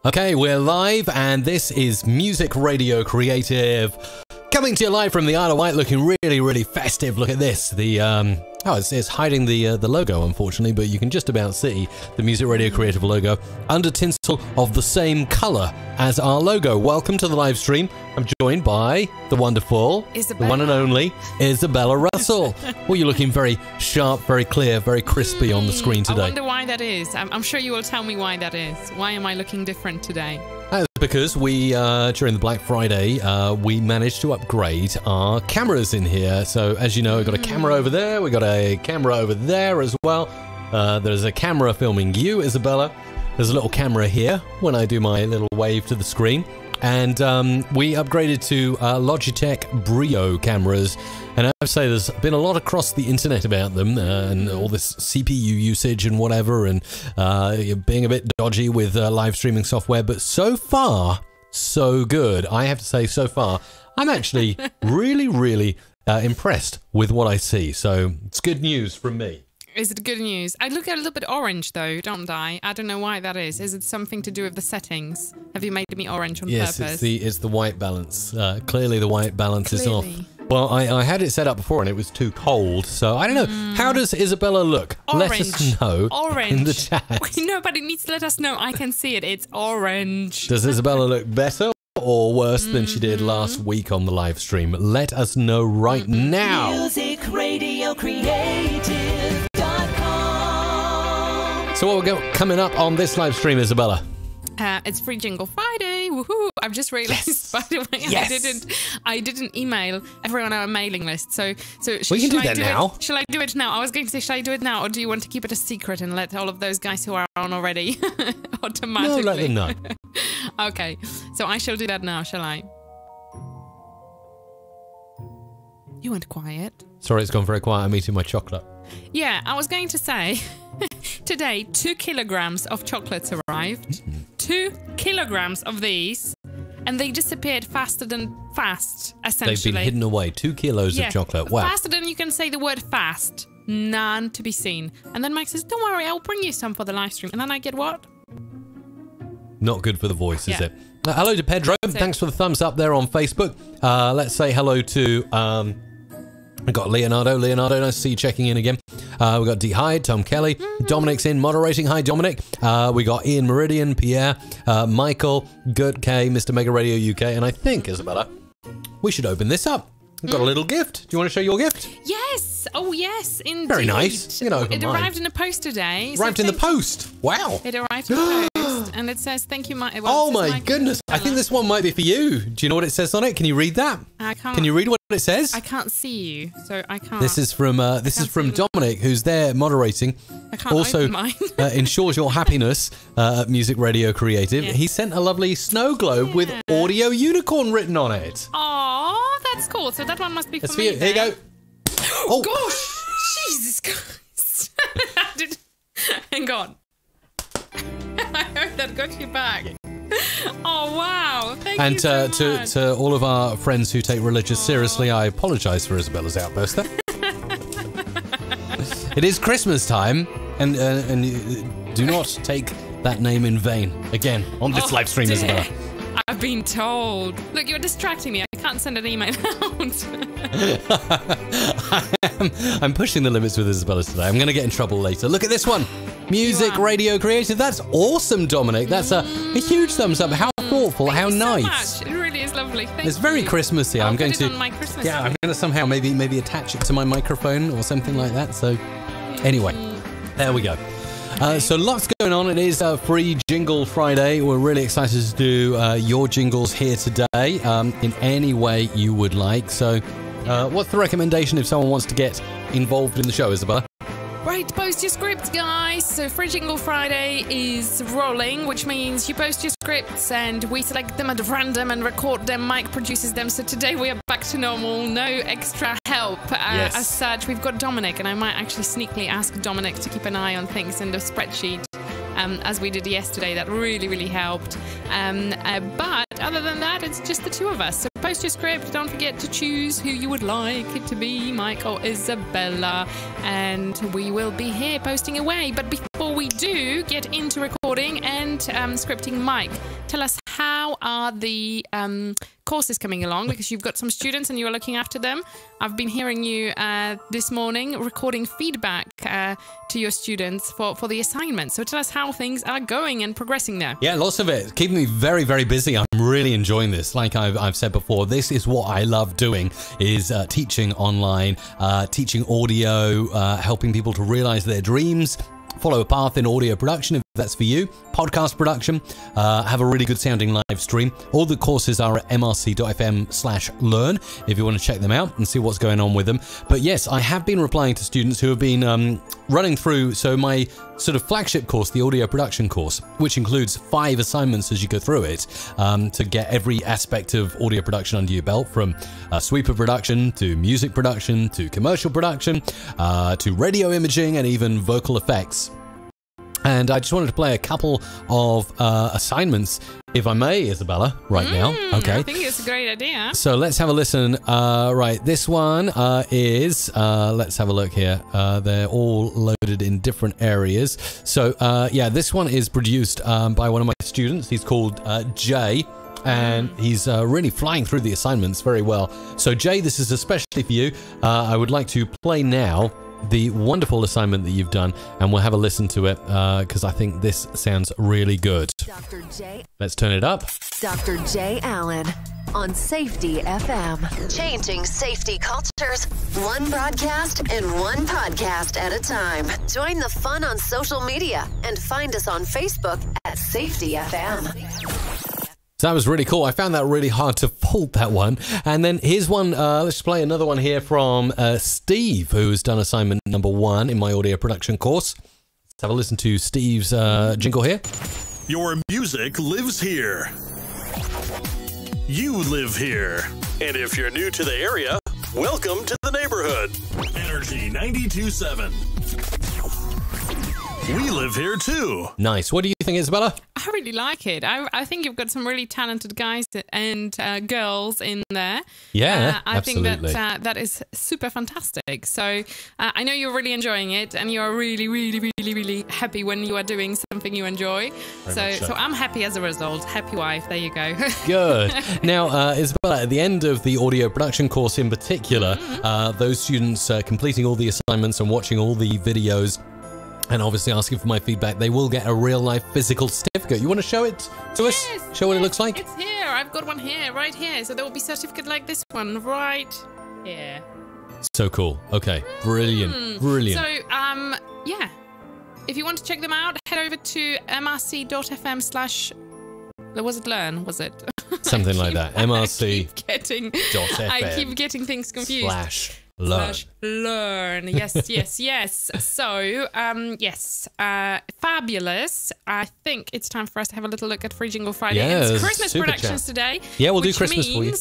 Okay, we're live, and this is Music Radio Creative, coming to you live from the Isle of Wight, looking really, really festive. Look at this. It's hiding the logo, unfortunately, but you can just about see the Music Radio Creative logo under tinsel of the same colour as our logo. Welcome to the live stream. I'm joined by the wonderful, the one and only Isabella Russell. Well, you're looking very sharp, very clear, very crispy on the screen today. I wonder why that is. I'm sure you will tell me why that is. Why am I looking different today? That's because we, during the Black Friday, we managed to upgrade our cameras in here. So, as you know, we've got a camera over there, we've got a camera over there as well. There's a camera filming you, Isabella. There's a little camera here when I do my little wave to the screen. And we upgraded to Logitech Brio cameras. And I have to say, there's been a lot across the internet about them and all this CPU usage and whatever, and being a bit dodgy with live streaming software. But so far, so good. I have to say, so far, I'm actually really, really impressed with what I see. So it's good news from me. Is it good news? I look a little bit orange though, don't I? I don't know why that is. Is it something to do with the settings? Have you made me orange on purpose? Yes, it's the white balance. Clearly the white balance is off. Well, I had it set up before and it was too cold, so I don't know. How does Isabella look? Orange. Let us know in the chat. Nobody needs to let us know. I can see it. It's orange. Does Isabella look better or worse than she did last week on the live stream? Let us know right now. MusicRadioCreative.com. So what we got coming up on this live stream, Isabella? It's Free Jingle Friday. Woohoo! I've just realised, by the way, I didn't email everyone on our mailing list. So we can do that now. Shall I do it now? I was going to say, shall I do it now, or do you want to keep it a secret and let all of those guys who are on already automatically? No, let them know. Okay, so I shall do that now, shall I? You went quiet. Sorry, it's gone very quiet. I'm eating my chocolate. Yeah, I was going to say, today 2 kilograms of chocolates arrived. 2 kilograms of these, and they disappeared faster than fast, essentially. They've been hidden away. 2 kilos of chocolate. Wow. Faster than you can say the word fast. None to be seen. And then Mike says, don't worry, I'll bring you some for the live stream. And then I get what? Not good for the voice, is it? Hello to Pedro. Thanks for the thumbs up there on Facebook. Let's say hello to... We've got Leonardo. Leonardo, nice to see you checking in again. We've got D. Hyde, Tom Kelly. Dominic's in moderating. Hi, Dominic. We got Ian Meridian, Pierre, Michael, Gert K, Mr. Mega Radio UK. And I think, Isabella, we should open this up. We've got a little gift. Do you want to show your gift? Yes. Oh, yes, indeed. Very nice. You know, it arrived in the post today. Arrived in the post. Wow. It arrived in the post, and it says, thank you, Mike. Oh, my goodness. I think this one might be for you. Do you know what it says on it? Can you read that? I can't. Can you read what it says? I can't see you, so I can't. This is from Dominic, who's there moderating. I can't also open mine. ensures your happiness at Music Radio Creative. Yeah. He sent a lovely snow globe with Audio Unicorn written on it. Oh, that's cool. So that one must be for me. Here you go. Oh gosh, Jesus Christ! Hang on. I hope that got you back. Oh wow! Thank you so much. To all of our friends who take religious seriously, I apologise for Isabella's outburst there. It is Christmas time, and do not take that name in vain again on this live stream, Isabella. I've been told. Look, you're distracting me. I can't send an email out. I'm pushing the limits with Isabella today. I'm going to get in trouble later. Look at this one. Music Radio Creative. That's awesome, Dominic. That's a huge thumbs up. How thoughtful. How nice. So much. It really is lovely. Thank you. It's very Christmassy. I'm going to put it on my Christmas tree. I'm going to somehow maybe attach it to my microphone or something like that. So anyway, there we go. So lots going on. It is Free Jingle Friday. We're really excited to do your jingles here today in any way you would like. So what's the recommendation if someone wants to get involved in the show, Isabella? Right, post your scripts, guys. So Free Jingle Friday is rolling, which means you post your scripts and we select them at random and record them. Mike produces them. So today we are back to normal. No extra help as such. We've got Dominic, and I might actually sneakily ask Dominic to keep an eye on things in the spreadsheet. As we did yesterday. That really, really helped. But other than that, it's just the two of us. So post your script. Don't forget to choose who you would like it to be, Mike or Isabella. And we will be here posting away. But before before we do get into recording and scripting, Mike, tell us, how are the courses coming along? Because you've got some students and you're looking after them. I've been hearing you this morning recording feedback to your students for the assignments. So tell us how things are going and progressing there. Yeah, lots of it. Keeping me very, very busy. I'm really enjoying this. Like I've said before, this is what I love doing, is teaching online, teaching audio, helping people to realize their dreams, follow a path in audio production if that's for you, podcast production, have a really good sounding live stream. All the courses are at mrc.fm/learn if you want to check them out and see what's going on with them. But yes, I have been replying to students who have been running through, so my sort of flagship course, the audio production course, which includes 5 assignments as you go through it, to get every aspect of audio production under your belt, from sweeper production to music production to commercial production to radio imaging and even vocal effects. And I just wanted to play a couple of assignments, if I may, Isabella, right now. Okay. I think it's a great idea. So let's have a listen. Right, this one is, let's have a look here. They're all loaded in different areas. So, yeah, this one is produced by one of my students. He's called Jay. And he's really flying through the assignments very well. So, Jay, this is especially for you. I would like to play now the wonderful assignment that you've done, and we'll have a listen to it because I think this sounds really good. Dr. J. Let's turn it up. Dr. J. Allen on Safety FM. Changing safety cultures, one broadcast and one podcast at a time. Join the fun on social media and find us on Facebook at Safety FM. So that was really cool. I found that really hard to fault, that one. And then here's one, let's play another one here from Steve, who's done assignment number 1 in my audio production course. Let's have a listen to Steve's jingle here. Your music lives here. You live here. And if you're new to the area, welcome to the neighborhood. Energy 92.7. We live here too. Nice. What do you think, Isabella? I really like it. I think you've got some really talented guys and girls in there. Yeah, I absolutely. think that that is super fantastic. So I know you're really enjoying it, and you're really, really, really, really happy when you are doing something you enjoy. So I'm happy as a result. Happy wife. There you go. Good. Now, Isabella, at the end of the audio production course in particular, those students completing all the assignments and watching all the videos, and obviously asking for my feedback, they will get a real-life physical certificate. You want to show it to us? Show what it looks like? It's here. I've got one here, right here. So there will be a certificate like this one right here. So cool. Okay. Brilliant. Brilliant. So, yeah. If you want to check them out, head over to mrc.fm/ was it learn? Was it? Something like that. mrc.fm. I keep getting things confused. /learn. Yes, yes, yes. So, yes, fabulous. I think it's time for us to have a little look at Free Jingle Friday. Yes, It's Christmas super productions chat. today. Yeah, we'll do Christmas for you.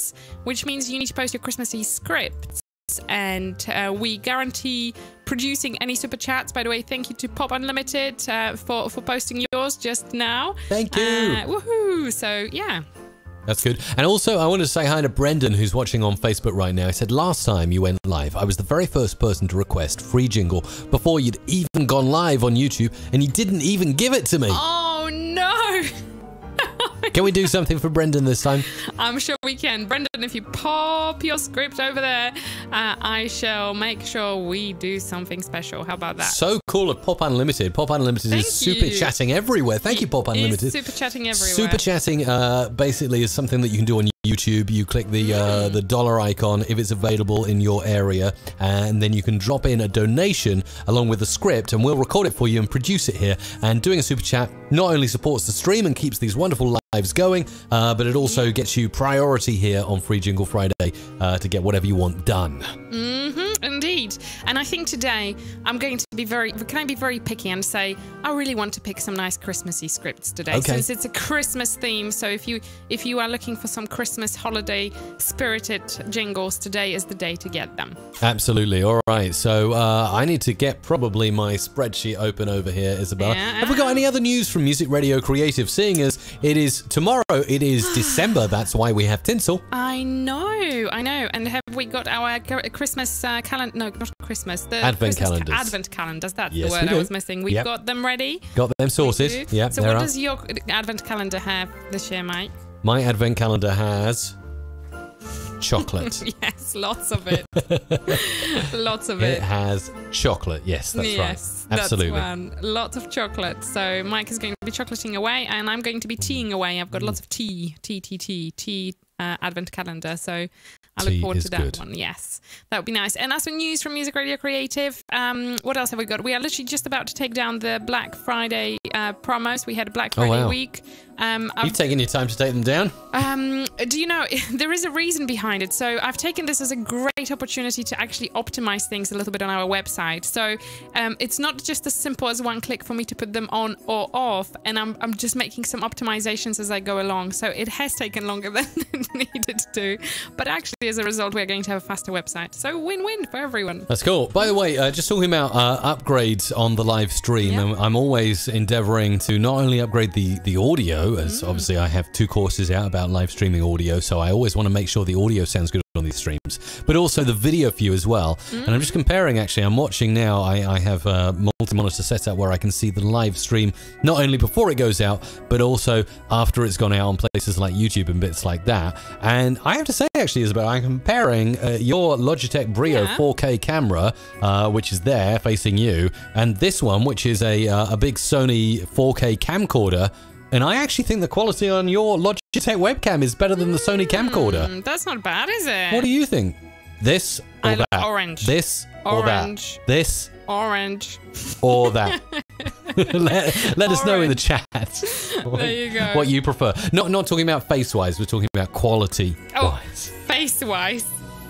Which means you need to post your Christmassy scripts. And we guarantee producing any super chats. By the way, thank you to Pop Unlimited for posting yours just now. Thank you. Woohoo! So, yeah. That's good. And also, I wanted to say hi to Brendan, who's watching on Facebook right now. He said, last time you went live, I was the very first person to request Free Jingle before you'd even gone live on YouTube, and you didn't even give it to me. Oh, no! Can we do something for Brendan this time? I'm sure we can. Brendan, if you pop your script over there, I shall make sure we do something special. How about that? So cool of Pop Unlimited. Pop Unlimited is super chatting everywhere. Thank you, Pop Unlimited. Super chatting everywhere. Super chatting basically is something that you can do on YouTube. You click the dollar icon if it's available in your area, and then you can drop in a donation along with the script, and we'll record it for you and produce it here. And doing a super chat not only supports the stream and keeps these wonderful lives going, but it also gets you priority here on Free Jingle Friday to get whatever you want done. Indeed. And I think today I'm going to be can I be very picky and say I really want to pick some nice Christmassy scripts today, since it's a Christmas theme. So if you are looking for some Christmas holiday spirited jingles, today is the day to get them. Absolutely. All right. So I need to get probably my spreadsheet open over here, Isabella. Yeah. Have we got any other news from Music Radio Creative? Seeing as it is tomorrow, it is December. That's why we have tinsel. I know. And have we got our Christmas calendar? No, not Christmas. The Advent Christmas calendars. Advent calendar. calendars. That's Yes, the word we do. I was missing. We've got them ready. Got them sorted. Yeah. So what does your advent calendar have this year, Mike? My advent calendar has chocolate. Yes, lots of it. Lots of it. It has chocolate. Yes, that's right. Absolutely. That's one. Lots of chocolate. So Mike is going to be chocolating away, and I'm going to be teaing away. I've got lots of tea advent calendar. So I look forward to that one. Yes, that would be nice. And as for news from Music Radio Creative, what else have we got? We are literally just about to take down the Black Friday promos. We had a Black Friday week. You've taken your time to take them down. Do you know, there is a reason behind it. So I've taken this as a great opportunity to actually optimize things a little bit on our website. So it's not just as simple as one click for me to put them on or off, and I'm just making some optimizations as I go along. So it has taken longer than it needed to, but actually as a result we're going to have a faster website. So win-win for everyone. That's cool. By the way, just talking about upgrades on the live stream, I'm always endeavoring to not only upgrade the audio, as obviously I have 2 courses out about live streaming audio, so I always want to make sure the audio sounds good on these streams, but also the video view as well. And I'm just comparing, actually, I'm watching now, I have a multi-monitor setup where I can see the live stream not only before it goes out, but also after it's gone out on places like YouTube and bits like that. And I have to say, actually, Isabel, I'm comparing your Logitech Brio 4K camera, which is there facing you, and this one, which is a big Sony 4K camcorder. And I actually think the quality on your Logitech webcam is better than the Sony camcorder. That's not bad, is it? What do you think? This or that? Orange. This or Orange. that? This Orange. or that? let us know in the chat. There you go. What you prefer. Not talking about face-wise, we're talking about quality-wise. Oh, face-wise.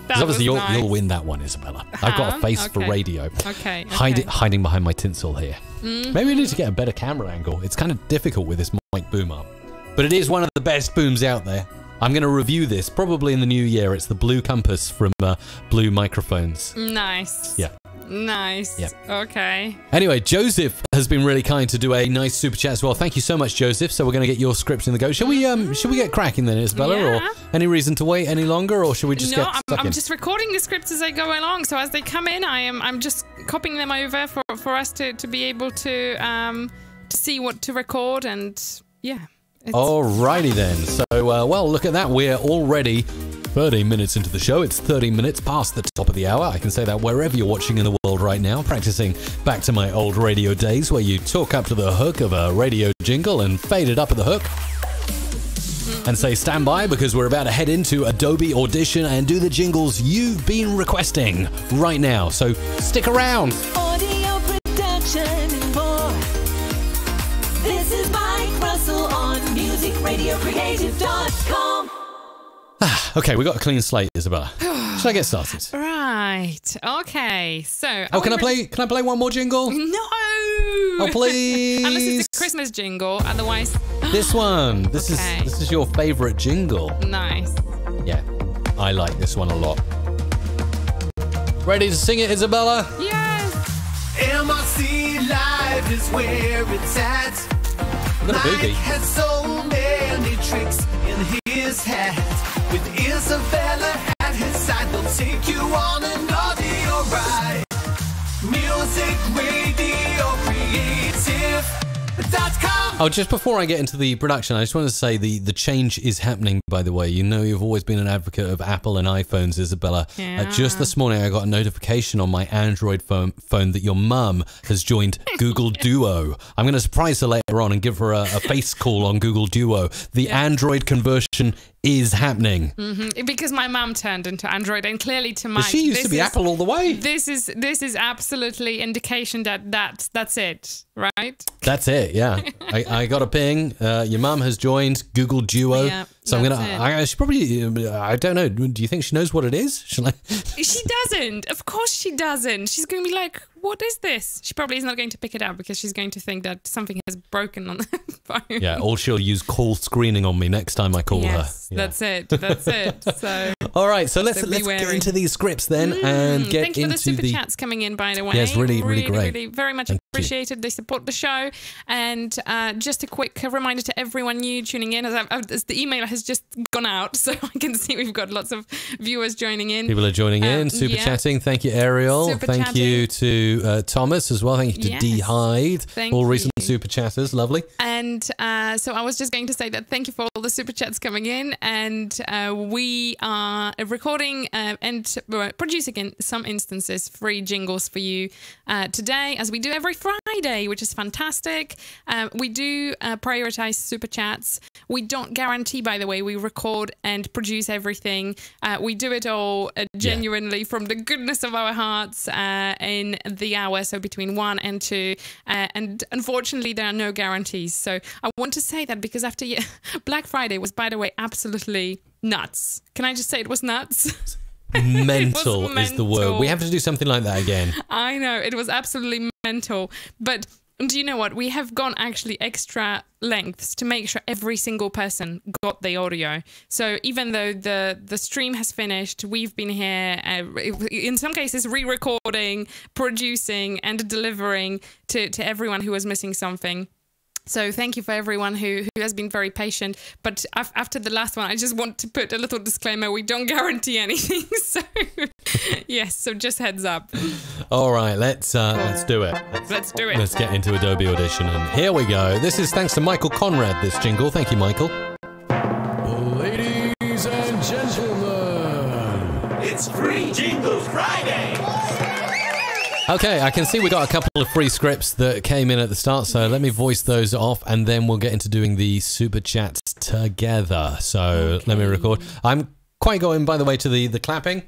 Because obviously you'll win that one, Isabella. I've got a face for radio. Okay. Hiding behind my tinsel here. Maybe we need to get a better camera angle. It's kind of difficult with this mic boom up. But it is one of the best booms out there. I'm going to review this probably in the new year. It's the Blue Compass from Blue Microphones. Nice. Yeah. Nice. Yeah. Okay. Anyway, Joseph has been really kind to do a nice super chat as well. Thank you so much, Joseph. So we're going to get your script in the go. Shall we get cracking then, Isabella? Yeah. Or any reason to wait any longer, or should we just get stuck in? I'm just recording the scripts as I go along. So as they come in, I'm just copying them over for us to be able to see what to record, and yeah. Alrighty then. So well, look at that. We're already 30 minutes into the show. It's 30 minutes past the top of the hour. I can say that wherever you're watching in the world right now, practicing back to my old radio days where you talk up to the hook of a radio jingle and fade it up at the hook. And say stand by, because we're about to head into Adobe Audition and do the jingles you've been requesting right now. So stick around. Audio production and more. This is Mike Russell on musicradiocreative.com. Okay, we got a clean slate, Isabella. Should I get started? Right. Okay. So. Oh, can I play one more jingle? No. Oh, please. Unless it's a Christmas jingle. Otherwise. This one. This Okay. is your favorite jingle. Nice. Yeah, I like this one a lot. Ready to sing it, Isabella? Yes. MRC Live is where it's at. Got a Mike boogie. has so many tricks in his hat. With Isabella at his side, they'll take you on an audio ride. MusicRadioCreative.com. Oh, just before I get into the production, I just want to say the change is happening, by the way. You know you've always been an advocate of Apple and iPhones, Isabella. Yeah. Just this morning, I got a notification on my Android phone that your mum has joined Google Duo. I'm going to surprise her later on and give her a face call on Google Duo. The Android conversion is happening. Because my mum turned into Android, and clearly to Mike, She used to be Apple all the way. This is absolutely indication that's it, right? That's it, yeah. I got a ping. Your mum has joined Google Duo. Yeah, so I'm that's gonna. She probably. I don't know. Do you think she knows what it is? Shall I? She doesn't. Of course she doesn't. She's going to be like, what is this? She probably is not going to pick it up because she's going to think that something has broken on the phone. Yeah, or she'll use call screening on me next time I call her. Yeah. That's it. That's it. So. All right, so let's be get wary. into these scripts then and get Thank you for into the super chats coming in, by the way. Yes, really great. Really, very much Thank appreciated. They support the show. And just a quick reminder to everyone new tuning in, as the email has just gone out, so I can see we've got lots of viewers joining in. People are joining in, super chatting. Thank you, Ariel. Thank you to Thomas as well. Thank you to D Hyde, all recent super chatters. Lovely. And so I was just going to say that thank you for all the super chats coming in, and we are recording and producing in some instances free jingles for you today, as we do every Friday, which is fantastic. We do prioritize super chats. We don't guarantee, by the way, we record and produce everything. We do it all genuinely from the goodness of our hearts in the hour, so between 1 and 2. And unfortunately, there are no guarantees. So I want to say that because after Black Friday was, by the way, absolutely nuts. Can I just say it was nuts? Mental is the word. We have to do something like that again. I know, it was absolutely mental. But do you know what? We have gone actually extra lengths to make sure every single person got the audio. So even though the stream has finished, we've been here, in some cases, re-recording, producing and delivering to everyone who was missing something. So thank you for everyone who has been very patient. But after the last one, I just want to put a little disclaimer. We don't guarantee anything. So yes, so just heads up. All right, let's do it. Let's do it. Let's get into Adobe Audition. And here we go. This is thanks to Michael Conrad, this jingle. Thank you, Michael. Ladies and gentlemen, It's Free Jingle Friday. Okay, I can see we got a couple of free scripts that came in at the start, so let me voice those off, and then we'll get into doing the super chats together. So let me record. I'm quite going, by the way, to the clapping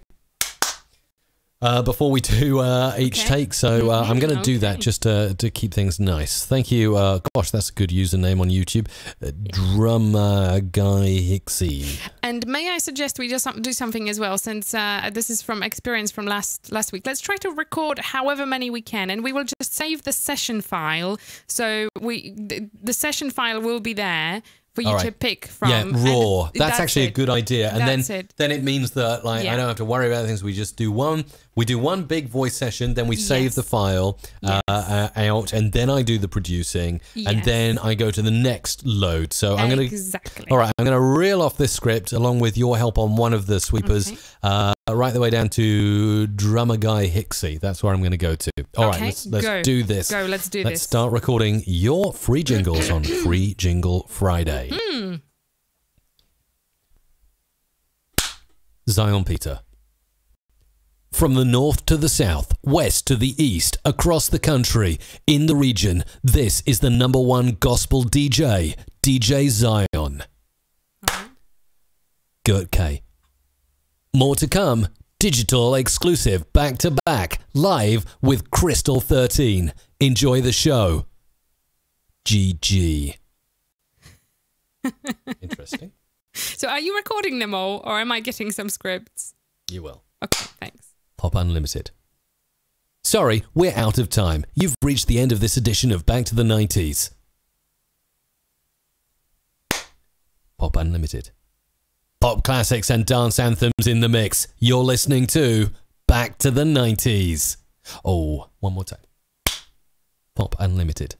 before we do each take, so I'm going to do that just to keep things nice. Thank you. Gosh, that's a good username on YouTube. Drummer Guy Hicksy. And may I suggest we just do something as well, since this is from experience from last week. Let's try to record however many we can, and we will just save the session file. So the session file will be there for you to pick from. Yeah, raw. That's actually a good idea. And then it means that I don't have to worry about things. We just do one. We do one big voice session, then we save the file out, and then I do the producing, and then I go to the next load. So I'm going to all right. I'm going to reel off this script along with your help on one of the sweepers, right the way down to Drummer Guy Hicksy. That's where I'm going to go to. All right, let's do this. Let's do this. Let's start recording your free jingles on Free Jingle Friday. Zion Peter. From the north to the south, west to the east, across the country, in the region, this is the #1 gospel DJ, DJ Zion. Gert K. More to come, digital exclusive, back to back, live with Crystal 13. Enjoy the show. GG. Interesting. So are you recording them all, or am I getting some scripts? You will. Okay, thanks. Pop Unlimited. Sorry, we're out of time. You've reached the end of this edition of Back to the 90s. Pop Unlimited. Pop classics and dance anthems in the mix. You're listening to Back to the 90s. Oh, one more time. Pop Unlimited.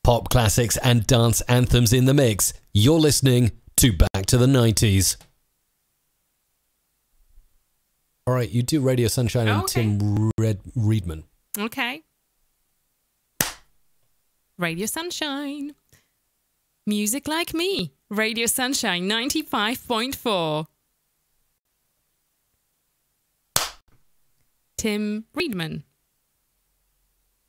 Pop classics and dance anthems in the mix. You're listening to Back to the 90s. All right, you do Radio Sunshine and Tim Reedman. Okay. Radio Sunshine. Music like me. Radio Sunshine 95.4. Tim Reedman.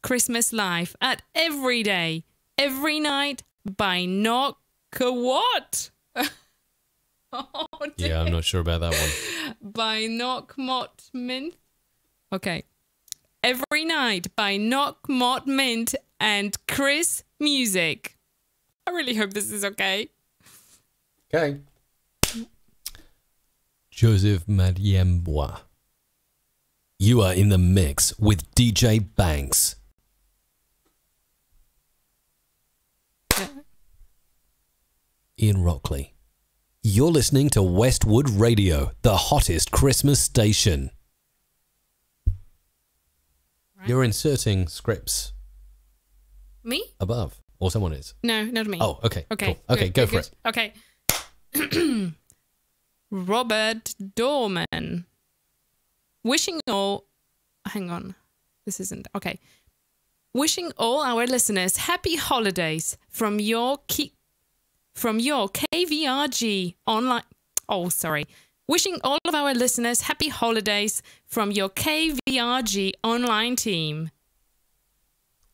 Christmas Live at every day, every night by Knock a what? Oh, yeah, I'm not sure about that one. By Knock Mott Mint. Okay. Every night by Knock Mott Mint and Chris Music. I really hope this is okay. Okay. Joseph Madiembois. You are in the mix with DJ Banks. Ian Rockley. You're listening to Westwood Radio, the hottest Christmas station. Right. You're inserting scripts Me? above, or someone is. No, not me. Oh, okay. Okay. Cool. Okay, good, go good, for good. Okay. Robert Dorman. Wishing all... Hang on. This isn't... Okay. Wishing all our listeners happy holidays from your KVRG online... Oh, sorry. Wishing all of our listeners happy holidays from your KVRG online team.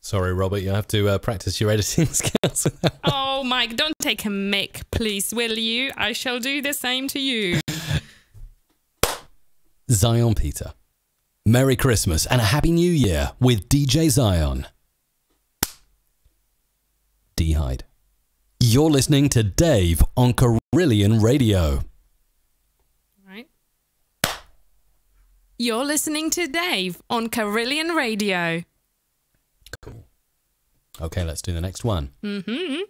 Sorry, Robert, you have to practice your editing skills. Oh, Mike, don't take a mic, please, will you? I shall do the same to you. Zion Peter. Merry Christmas and a Happy New Year with DJ Zion. D Hyde. You're listening to Dave on Carillion Radio. Right. You're listening to Dave on Carillion Radio. Cool. Okay, let's do the next one. Mm-hmm.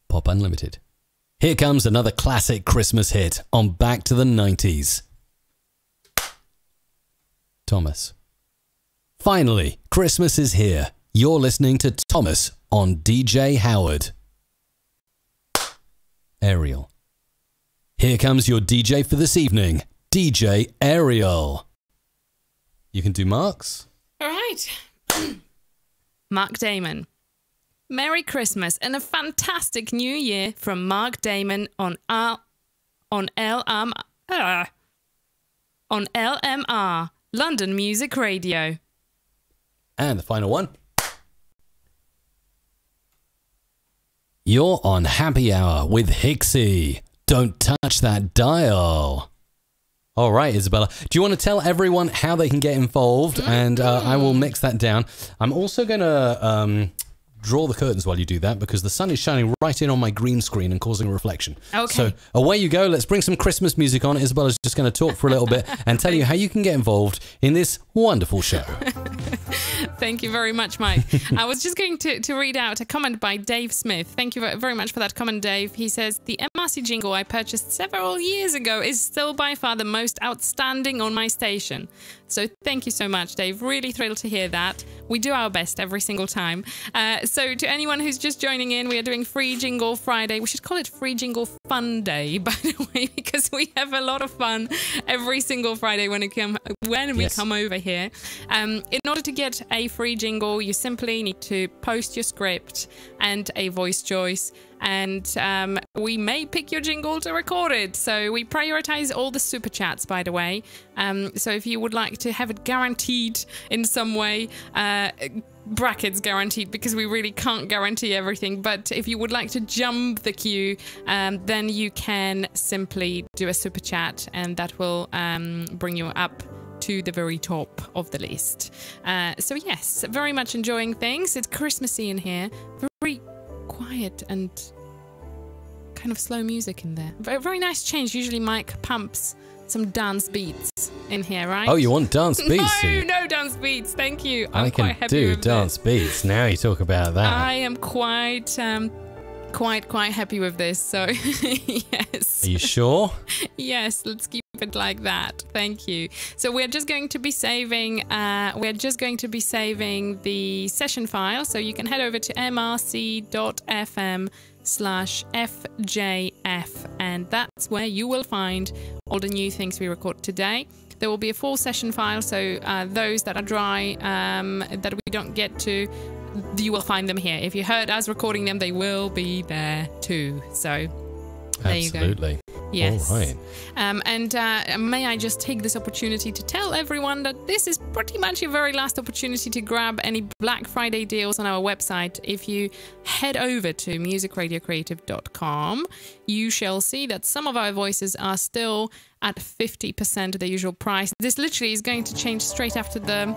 Pop Unlimited. Here comes another classic Christmas hit on Back to the 90s. Thomas. Finally, Christmas is here. You're listening to Thomas on DJ Howard. Ariel. Here comes your DJ for this evening, DJ Ariel. You can do Mark's. All right. Mark Damon. Merry Christmas and a fantastic New Year from Mark Damon on LMR, London Music Radio. And the final one. You're on Happy Hour with Hixie. Don't touch that dial. All right, Isabella. Do you want to tell everyone how they can get involved? And I will mix that down. I'm also going to draw the curtains while you do that because the sun is shining right in on my green screen and causing a reflection. Okay. So away you go. Let's bring some Christmas music on. Isabella's just going to talk for a little bit and tell you how you can get involved in this wonderful show. Thank you very much, Mike. I was just going to read out a comment by Dave Smith. Thank you very much for that comment, Dave. He says, the MRC jingle I purchased several years ago is still by far the most outstanding on my station. So thank you so much, Dave. Really thrilled to hear that. We do our best every single time. So to anyone who's just joining in, we are doing Free Jingle Friday. We should call it Free Jingle Fun Day, by the way, because we have a lot of fun every single Friday when we come over here. In order to get a free jingle, you simply need to post your script and a voice choice, and we may pick your jingle to record it. So we prioritize all the super chats, by the way. So if you would like to have it guaranteed in some way, brackets guaranteed because we really can't guarantee everything, but if you would like to jump the queue, then you can simply do a super chat and that will bring you up to the very top of the list. So yes, very much enjoying things. It's Christmassy in here, very quiet and kind of slow music in there. Very nice change. Usually Mike pumps some dance beats in here, right? Oh, you want dance beats? No dance beats. Thank you. I can quite happy do with dance beats. Now you talk about that. I am quite happy with this. So yes. Are you sure? Yes. Let's keep it like that. Thank you. So we're just going to be saving. The session file. So you can head over to mrc.fm/FJF, and that's where you will find all the new things we record today. There will be a full session file, so those that are dry, that we don't get to, you will find them here. If you heard us recording them, they will be there too. So there you go. Absolutely. Yes. All right. And may I just take this opportunity to tell everyone that this is pretty much your very last opportunity to grab any Black Friday deals on our website. If you head over to musicradiocreative.com, you shall see that some of our voices are still at 50% of the usual price. This literally is going to change straight after the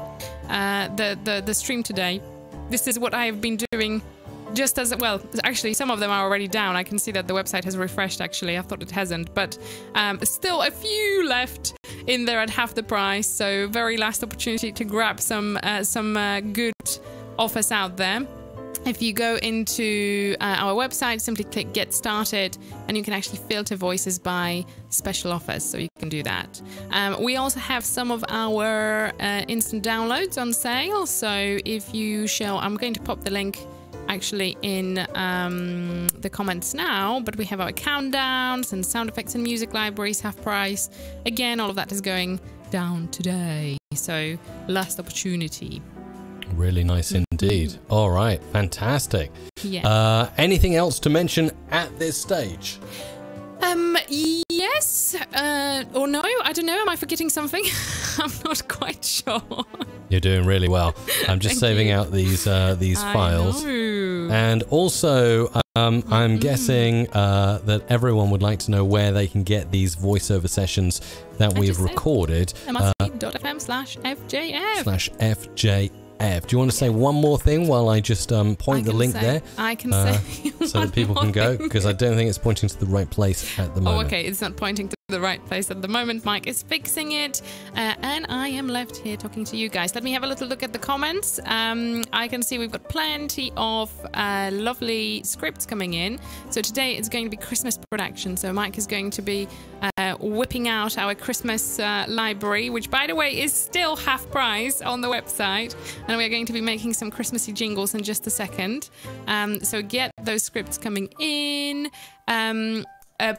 stream today. This is what I have been doing. Just as well, actually, some of them are already down. I can see that the website has refreshed, actually. I thought it hasn't, but still a few left in there at half the price. So very last opportunity to grab some good offers out there. If you go into our website, simply click Get Started, and you can actually filter voices by special offers, so you can do that. We also have some of our instant downloads on sale, so if you shall, I'm going to pop the link actually in the comments now, but we have our countdowns and sound effects and music libraries half price. Again, all of that is going down today, so last opportunity. Really nice indeed. All right, fantastic. Yeah. Anything else to mention at this stage? Yes, or no, I don't know. Am I forgetting something? I'm not quite sure. You're doing really well. I'm just saving out these files. And also, I'm guessing that everyone would like to know where they can get these voiceover sessions that we've recorded. mrc.fm/FJF. Do you want to say one more thing while I just point the link there? I can say so that people can go, because I don't think it's pointing to the right place at the moment. Oh, okay, it's not pointing to the right place at the moment. Mike is fixing it, and I am left here talking to you guys. Let me have a little look at the comments. I can see we've got plenty of lovely scripts coming in. So today it's going to be Christmas production. So Mike is going to be whipping out our Christmas library, which, by the way, is still half price on the website. And we're going to be making some Christmassy jingles in just a second. So get those scripts coming in.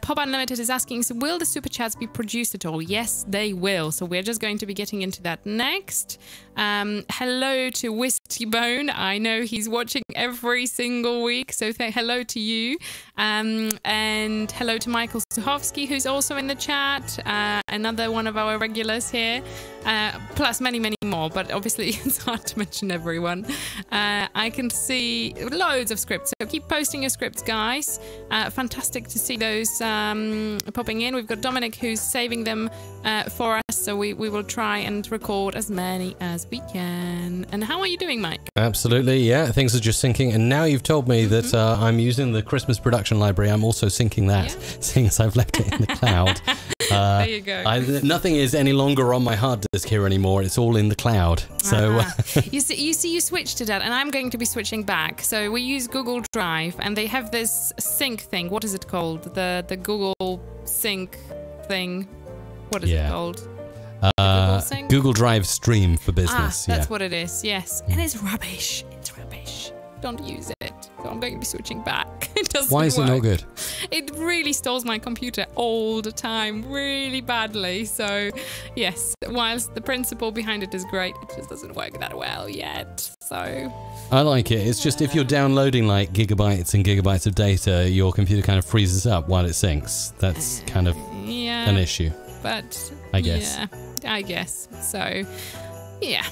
Pop Unlimited is asking, so will the super chats be produced at all? Yes, they will. So we're just going to be getting into that next. Hello to Whiskey Bone. I know he's watching every single week, so hello to you. And hello to Michael Suhovsky, who's also in the chat. Another one of our regulars here. Plus many, many more, but obviously it's hard to mention everyone. I can see loads of scripts, so keep posting your scripts, guys. Fantastic to see those popping in. We've got Dominic who's saving them for us, so we will try and record as many as we can. And how are you doing, Mike? Absolutely, yeah. Things are just syncing, and now you've told me that I'm using the Christmas production library. I'm also syncing that, since I've left it in the cloud. There you go. Nothing is any longer on my hard disk here anymore. It's all in the cloud. So you switched to that, and I'm going to be switching back. So we use Google Drive, and they have this sync thing. What is it called? The Google Sync thing. What is it called? Google Sync? Google Drive Stream for Business. That's what it is. Yes, and it's rubbish. It's rubbish. Don't use it. So I'm going to be switching back. It doesn't Why is work. it not good? It really stalls my computer all the time, really badly. So, yes, whilst the principle behind it is great, it just doesn't work that well yet. So I like it. It's just if you're downloading like gigabytes and gigabytes of data, your computer kind of freezes up while it syncs. That's kind of an issue. But I guess. Yeah, I guess. So, yeah.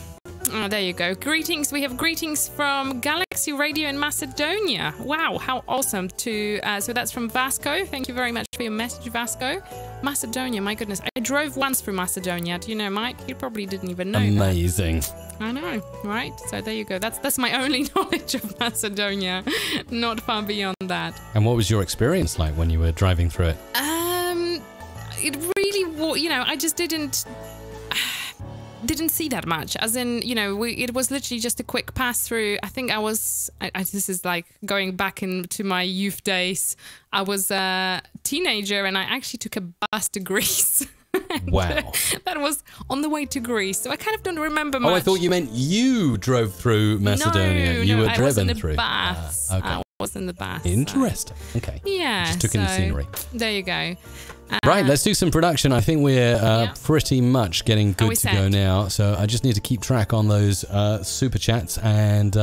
Oh, there you go. Greetings. We have greetings from Galaxy Radio in Macedonia. Wow, how awesome. So that's from Vasco. Thank you very much for your message, Vasco. Macedonia, my goodness. I drove once through Macedonia. Do you know, Mike? You probably didn't even know Amazing. that. I know, right? So there you go. That's my only knowledge of Macedonia. Not far beyond that. And what was your experience like when you were driving through it? It really, I just didn't see that much, as in, it was literally just a quick pass through. I think this is like going back into my youth days. I was a teenager and I actually took a bus to Greece. Wow. That was on the way to Greece, so I kind of don't remember much. Oh, I thought you meant you drove through Macedonia. You were driven through. Bus. Okay. I was in the bus. Interesting. So. Okay. Yeah. Just took in the scenery. There you go. Right, let's do some production. I think we're pretty much getting good to go now. So I just need to keep track on those super chats and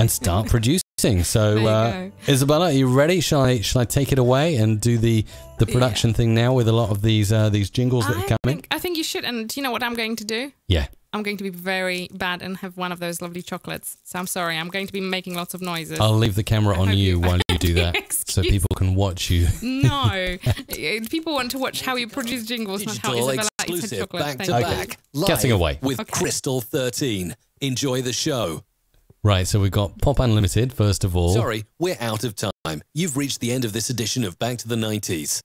start producing. So Isabella, are you ready? Shall I take it away and do the production thing now with a lot of these jingles that are coming? I think you should. And do you know what I'm going to do? Yeah. I'm going to be very bad and have one of those lovely chocolates. So I'm sorry. I'm going to be making lots of noises. I'll leave the camera on you while you do that, so people can watch you. No, people want to watch how you produce jingles, not how Isabella eats her chocolate. Back to back, Cutting away with Crystal 13. Enjoy the show. Right, so we've got Pop Unlimited first of all. Sorry, we're out of time. You've reached the end of this edition of Back to the 90s.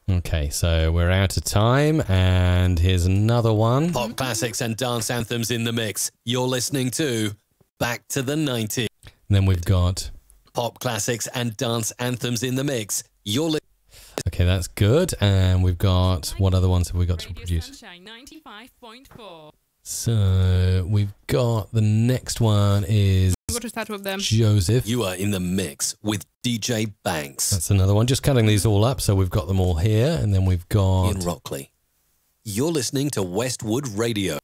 Okay, so we're out of time, and here's another one. Pop classics and dance anthems in the mix. You're listening to Back to the 90s. And then we've got Pop classics and dance anthems in the mix. Okay, that's good. And we've got, what other ones have we got to produce? Sunshine 95.4. So we've got, the next one is We've got to start with them. Joseph. You are in the mix with DJ Banks. That's another one. Just cutting these all up, so we've got them all here. And then we've got... In Rockley. You're listening to Westwood Radio.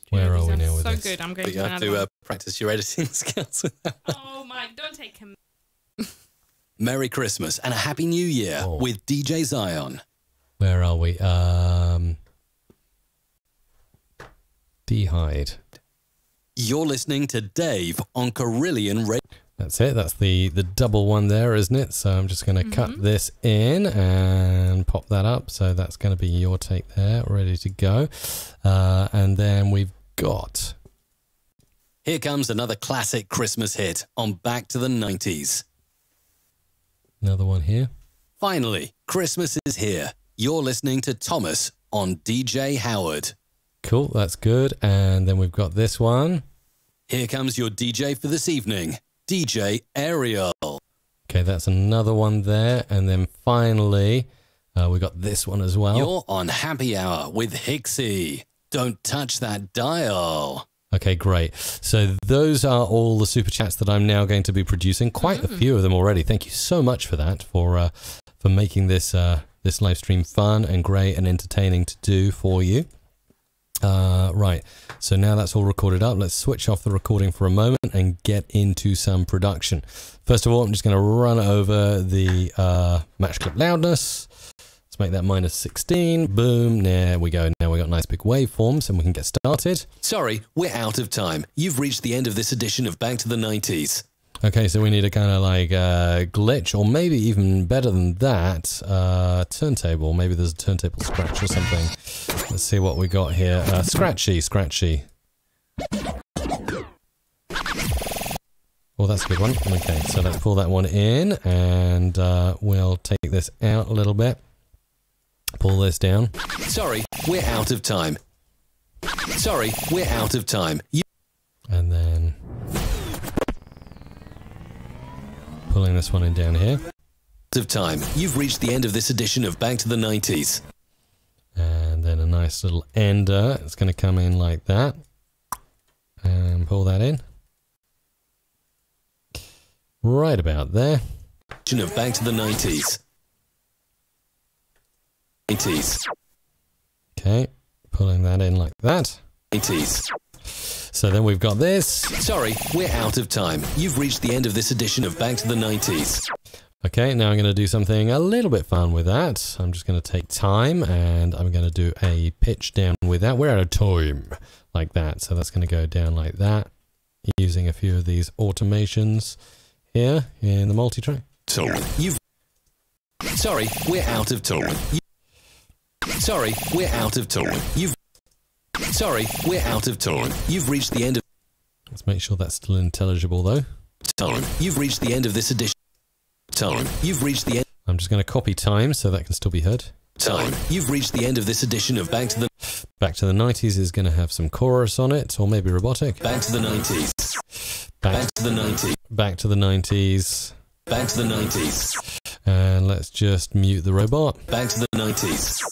Where are we now with so this? good. I'm going But you to have another to practice your editing skills with that. Oh my, don't take him. Merry Christmas and a Happy New Year Oh. with DJ Zion. Where are we? D-Hide. You're listening to Dave on Carillion Radio. That's it. That's the double one there, isn't it? So I'm just going to cut this in and pop that up. So that's going to be your take there, ready to go. And then we've got... Here comes another classic Christmas hit on Back to the 90s. Another one here. Finally, Christmas is here. You're listening to Thomas on DJ Howard. Cool, that's good. And then we've got this one. Here comes your DJ for this evening, DJ Ariel. Okay, that's another one there. And then finally, we got this one as well. You're on Happy Hour with Hixie. Don't touch that dial. Okay, great. So those are all the super chats that I'm now going to be producing. Quite a few of them already. Thank you so much for that, for making this this live stream fun and great and entertaining to do for you. Right. So now that's all recorded up. Let's switch off the recording for a moment and get into some production. First of all, I'm just going to run over the match clip loudness. Let's make that minus 16. Boom. There we go. Now we got nice big waveforms and we can get started. Sorry, we're out of time. You've reached the end of this edition of Back to the 90s. Okay, so we need a kind of like glitch, or maybe even better than that, turntable. Maybe there's a turntable scratch or something. Let's see what we got here. Scratchy. Well, that's a good one. Okay, so let's pull that one in, and we'll take this out a little bit. Pull this down. Sorry, we're out of time. Sorry, we're out of time. And then pulling this one in down here. Of time. You've reached the end of this edition of Back to the 90s. And then a nice little ender. It's going to come in like that. And pull that in. Right about there. Of Back to the 90s. 80s. Okay, pulling that in like that. 80s. So then we've got this. Sorry, we're out of time. You've reached the end of this edition of Back to the 90s. Okay, now I'm going to do something a little bit fun with that. I'm just going to take time and I'm going to do a pitch down with that. We're out of time, like that. So that's going to go down like that, using a few of these automations here in the multi-track. Sorry, we're out of time. Sorry, we're out of time. Sorry, we're out of time. You've reached the end of... Let's make sure that's still intelligible though. Time. You've reached the end of this edition. Time. You've reached the end... I'm just going to copy time so that can still be heard. Time. You've reached the end of this edition of Back to the... Back to the 90s is going to have some chorus on it, or maybe robotic. Back to the 90s. Back to the 90s. Back to the 90s. Back to the 90s. And let's just mute the robot. Back to the 90s.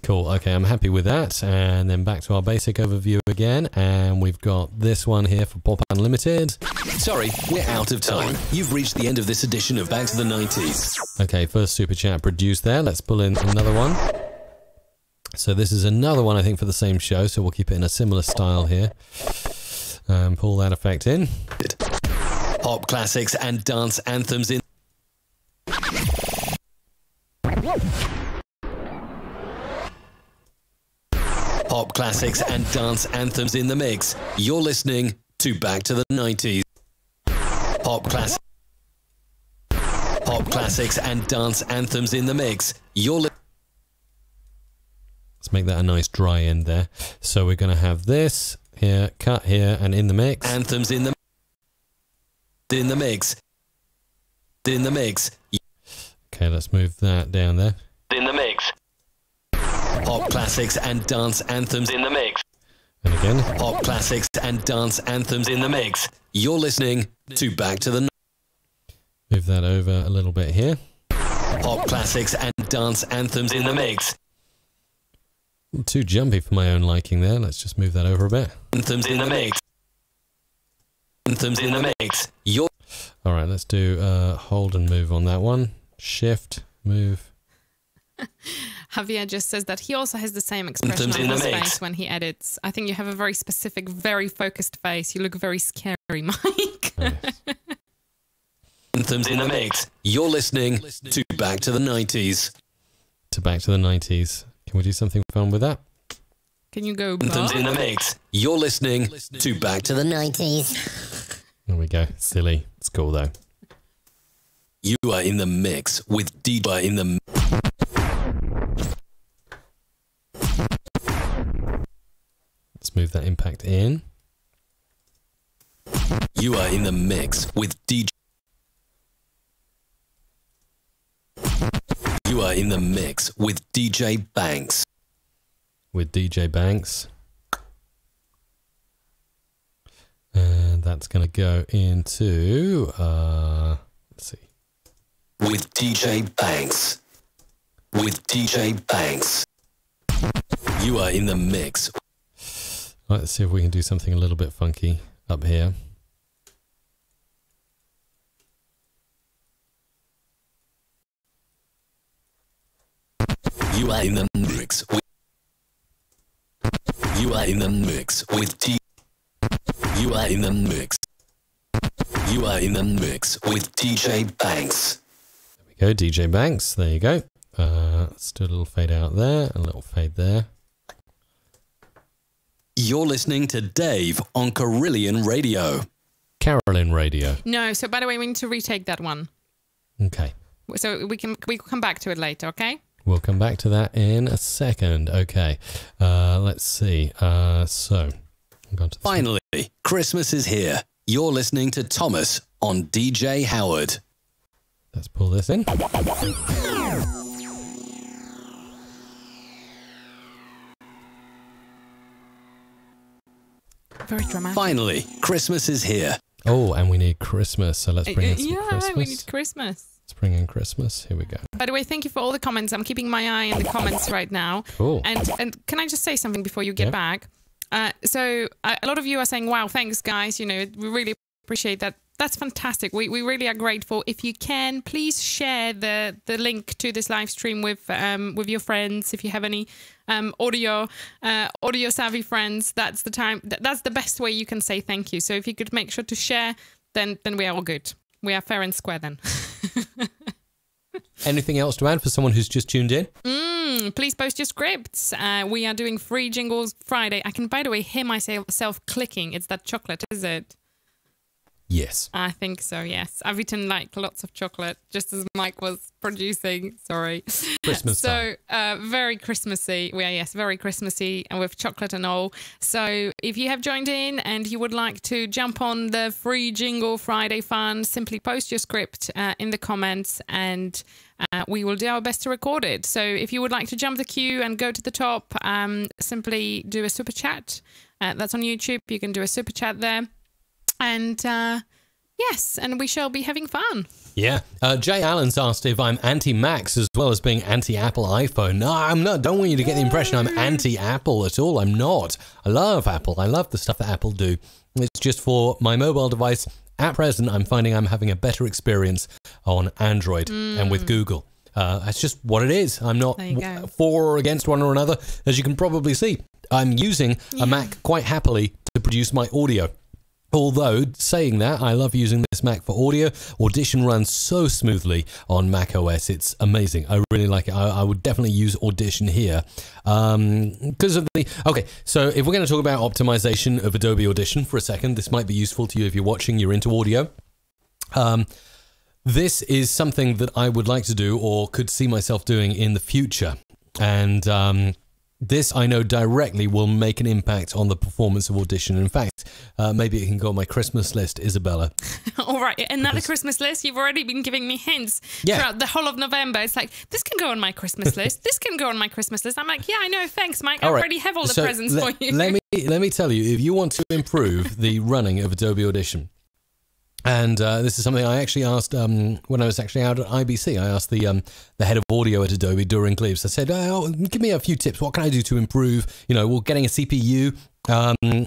Cool, okay, I'm happy with that. And then back to our basic overview again. And we've got this one here for Pop Unlimited. Sorry, we're out of time. You've reached the end of this edition of Back to the 90s. Okay, first super chat produced there. Let's pull in another one. So this is another one, I think, for the same show. So we'll keep it in a similar style here. Pull that effect in. Pop classics and dance anthems in... Pop classics and dance anthems in the mix. You're listening to Back to the 90s. Pop classics and dance anthems in the mix. Let's make that a nice dry end there. So we're going to have this here, cut here, and in the mix. Anthems in the mix. In the mix. Okay, let's move that down there. In the mix. Pop classics and dance anthems in the mix. And again. Pop classics and dance anthems in the mix. You're listening to Back to the... Move that over a little bit here. Pop classics and dance anthems in the mix. Too jumpy for my own liking there. Let's just move that over a bit. Anthems in the mix. Anthems in the mix. All right, let's do hold and move on that one. Shift, move. Javier just says that he also has the same expression on his face when he edits. I think you have a very specific, very focused face. You look very scary, Mike. Nice. Anthems in the mix. You're listening to Back to the 90s. To Back to the 90s. Can we do something fun with that? Can you go Anthems in the mix. You're listening to Back to the 90s. There we go. Silly. It's cool though. You are in the mix with DJ in the... Let's move that impact in. You are in the mix with DJ. You are in the mix with DJ Banks. With DJ Banks. And that's going to go into, let's see. With DJ Banks. With DJ Banks. You are in the mix. Let's see if we can do something a little bit funky up here. You are in the mix with... You are in the mix with D... You are in the mix. You are in the mix with DJ Banks. There we go, DJ Banks. There you go. Let's do a little fade out there, a little fade there. You're listening to Dave on Carillion Radio. Carolyn Radio. No, so by the way, we need to retake that one. Okay. So we can come back to it later, okay? We'll come back to that in a second. Okay. Let's see. So, I'm going to finally, Christmas is here. You're listening to Thomas on DJ Howard. Let's pull this in. Very dramatic. Finally, Christmas is here. Oh, and we need Christmas. So let's bring in some Christmas. Yeah, we need Christmas. Let's bring in Christmas. Here we go. By the way, thank you for all the comments. I'm keeping my eye on the comments right now. Cool. And can I just say something before you get back? So a lot of you are saying, wow, thanks, guys. You know, we really appreciate that. That's fantastic. We really are grateful. If you can, please share the link to this live stream with your friends. If you have any audio savvy friends, that's the time. That's the best way you can say thank you. So if you could make sure to share, then we are all good. We are fair and square then. Anything else to add for someone who's just tuned in? Please post your scripts. We are doing free jingles Friday. I can, by the way, hear myself clicking. It's that chocolate, is it? Yes. I think so, yes. I've eaten like lots of chocolate just as Mike was producing. Sorry. Christmas time. So very Christmassy. We are, yes, very Christmassy and with chocolate and all. So if you have joined in and you would like to jump on the free Jingle Friday fun, simply post your script in the comments and we will do our best to record it. So if you would like to jump the queue and go to the top, simply do a super chat. That's on YouTube. You can do a super chat there. And yes, and we shall be having fun. Yeah. Jay Allen's asked if I'm anti-Macs as well as being anti-Apple iPhone. No, I'm not. Don't want you to get the impression I'm anti-Apple at all. I'm not. I love Apple. I love the stuff that Apple do. It's just for my mobile device. At present, I'm finding I'm having a better experience on Android and with Google. That's just what it is. I'm not for or against one or another. As you can probably see, I'm using a Mac quite happily to produce my audio. Although, saying that, I love using this Mac for audio. Audition runs so smoothly on Mac OS. It's amazing. I really like it. I would definitely use Audition here. Because of the... Okay, so if we're going to talk about optimization of Adobe Audition for a second, this might be useful to you if you're watching, you're into audio. This is something that I would like to do or could see myself doing in the future. And... this, I know directly, will make an impact on the performance of Audition. In fact, maybe it can go on my Christmas list, Isabella. All right, another Christmas list. You've already been giving me hints throughout the whole of November. It's like, this can go on my Christmas list. This can go on my Christmas list. I'm like, yeah, I know. Thanks, Mike. I already have all the presents for you. Let me tell you, if you want to improve the running of Adobe Audition, And this is something I actually asked when I was actually out at IBC. I asked the head of audio at Adobe, Durin Cleaves. I said, give me a few tips. What can I do to improve, getting a CPU,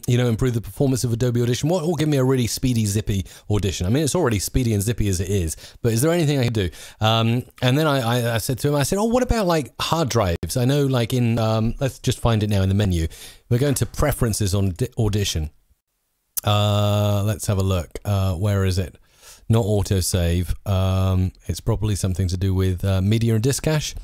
improve the performance of Adobe Audition? What will give me a really speedy, zippy Audition? I mean, it's already speedy and zippy as it is, but is there anything I can do? And then I said to him, what about like hard drives? I know like in, let's just find it now in the menu. We're going to preferences on Audition. Let's have a look. Where is it? Not autosave. It's probably something to do with media and disk cache.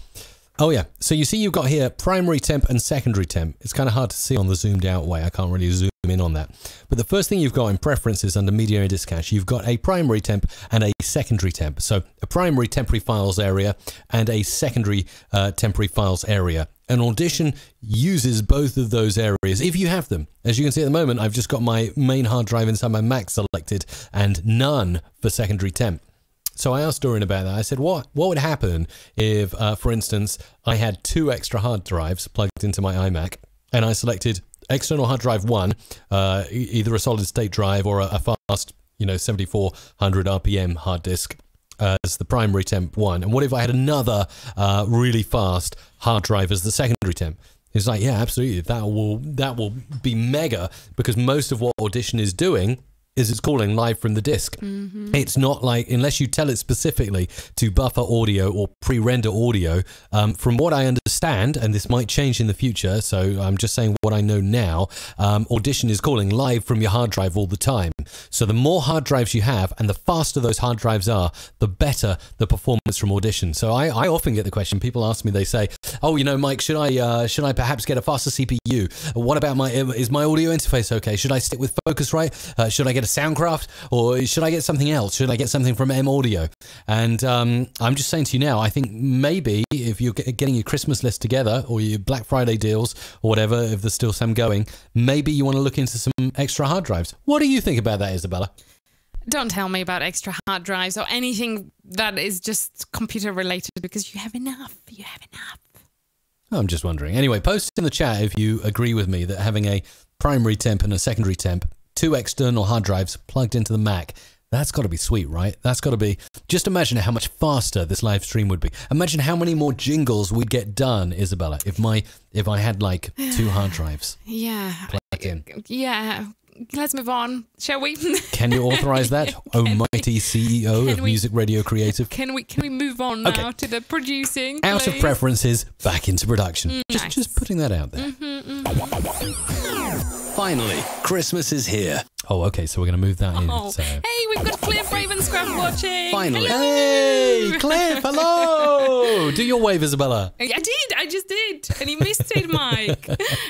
Oh yeah. So you see you've got here primary temp and secondary temp. It's kind of hard to see on the zoomed out way. I can't really zoom in on that. But the first thing you've got in preferences under media and disk cache, you've got a primary temp and a secondary temp. So a primary temporary files area and a secondary temporary files area. An Audition uses both of those areas if you have them. As you can see at the moment, I've just got my main hard drive inside my Mac selected and none for secondary temp. So I asked Durin about that. I said, what would happen if, for instance, I had 2 extra hard drives plugged into my iMac and I selected external hard drive 1, either a solid state drive or a fast, 7400 RPM hard disk as the primary temp 1. And what if I had another really fast hard drive as the secondary temp? It's like, yeah, absolutely. That will be mega, because most of what Audition is doing is it's calling live from the disk. It's not like, unless you tell it specifically to buffer audio or pre-render audio, from what I understand, and this might change in the future, so I'm just saying what I know now, Audition is calling live from your hard drive all the time. So the more hard drives you have and the faster those hard drives are, the better the performance from Audition. So I often get the question, people ask me, they say, oh, Mike, should I perhaps get a faster CPU? What about is my audio interface okay? Should I stick with Focusrite? Should I get a Soundcraft, or should I get something else? Should I get something from M Audio? And I'm just saying to you now, I think maybe if you're getting your Christmas list together or your Black Friday deals or whatever, if there's still some going, maybe you want to look into some extra hard drives. What do you think about that, Isabella? Don't tell me about extra hard drives or anything that is just computer related, because you have enough. You have enough. I'm just wondering. Anyway, post in the chat if you agree with me that having a primary temp and a secondary temp, 2 external hard drives plugged into the Mac, that's got to be sweet, right? That's got to be... Just imagine how much faster this live stream would be. Imagine how many more jingles we'd get done, Isabella, if I had like 2 hard drives. Yeah. Plugged in. Yeah. Let's move on, shall we? Can you authorize that, mighty CEO of Music Radio Creative? Can we move on now to the producing? Out of please? Preferences, back into production. Nice. Just putting that out there. Finally, Christmas is here. Oh, okay, so we're going to move that in. So. Hey, we've got Cliff Ravenscraft watching. Finally. Hello. Hey, Cliff, hello. Do your wave, Isabella. I just did. And he missed it, Mike.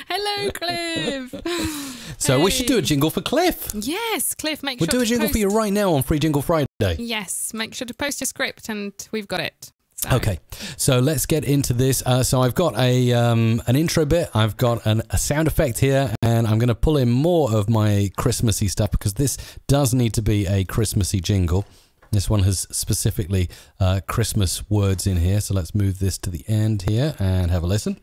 Hello, Cliff. So we should do a jingle for Cliff. Yes, Cliff, make We'll sure do a to jingle post... for you right now on Free Jingle Friday. Yes, make sure to post your script and we've got it. So. Okay, so let's get into this. So I've got an intro bit, I've got a sound effect here, and I'm going to pull in more of my Christmassy stuff because this does need to be a Christmassy jingle. This one has specifically Christmas words in here, so let's move this to the end here and have a listen.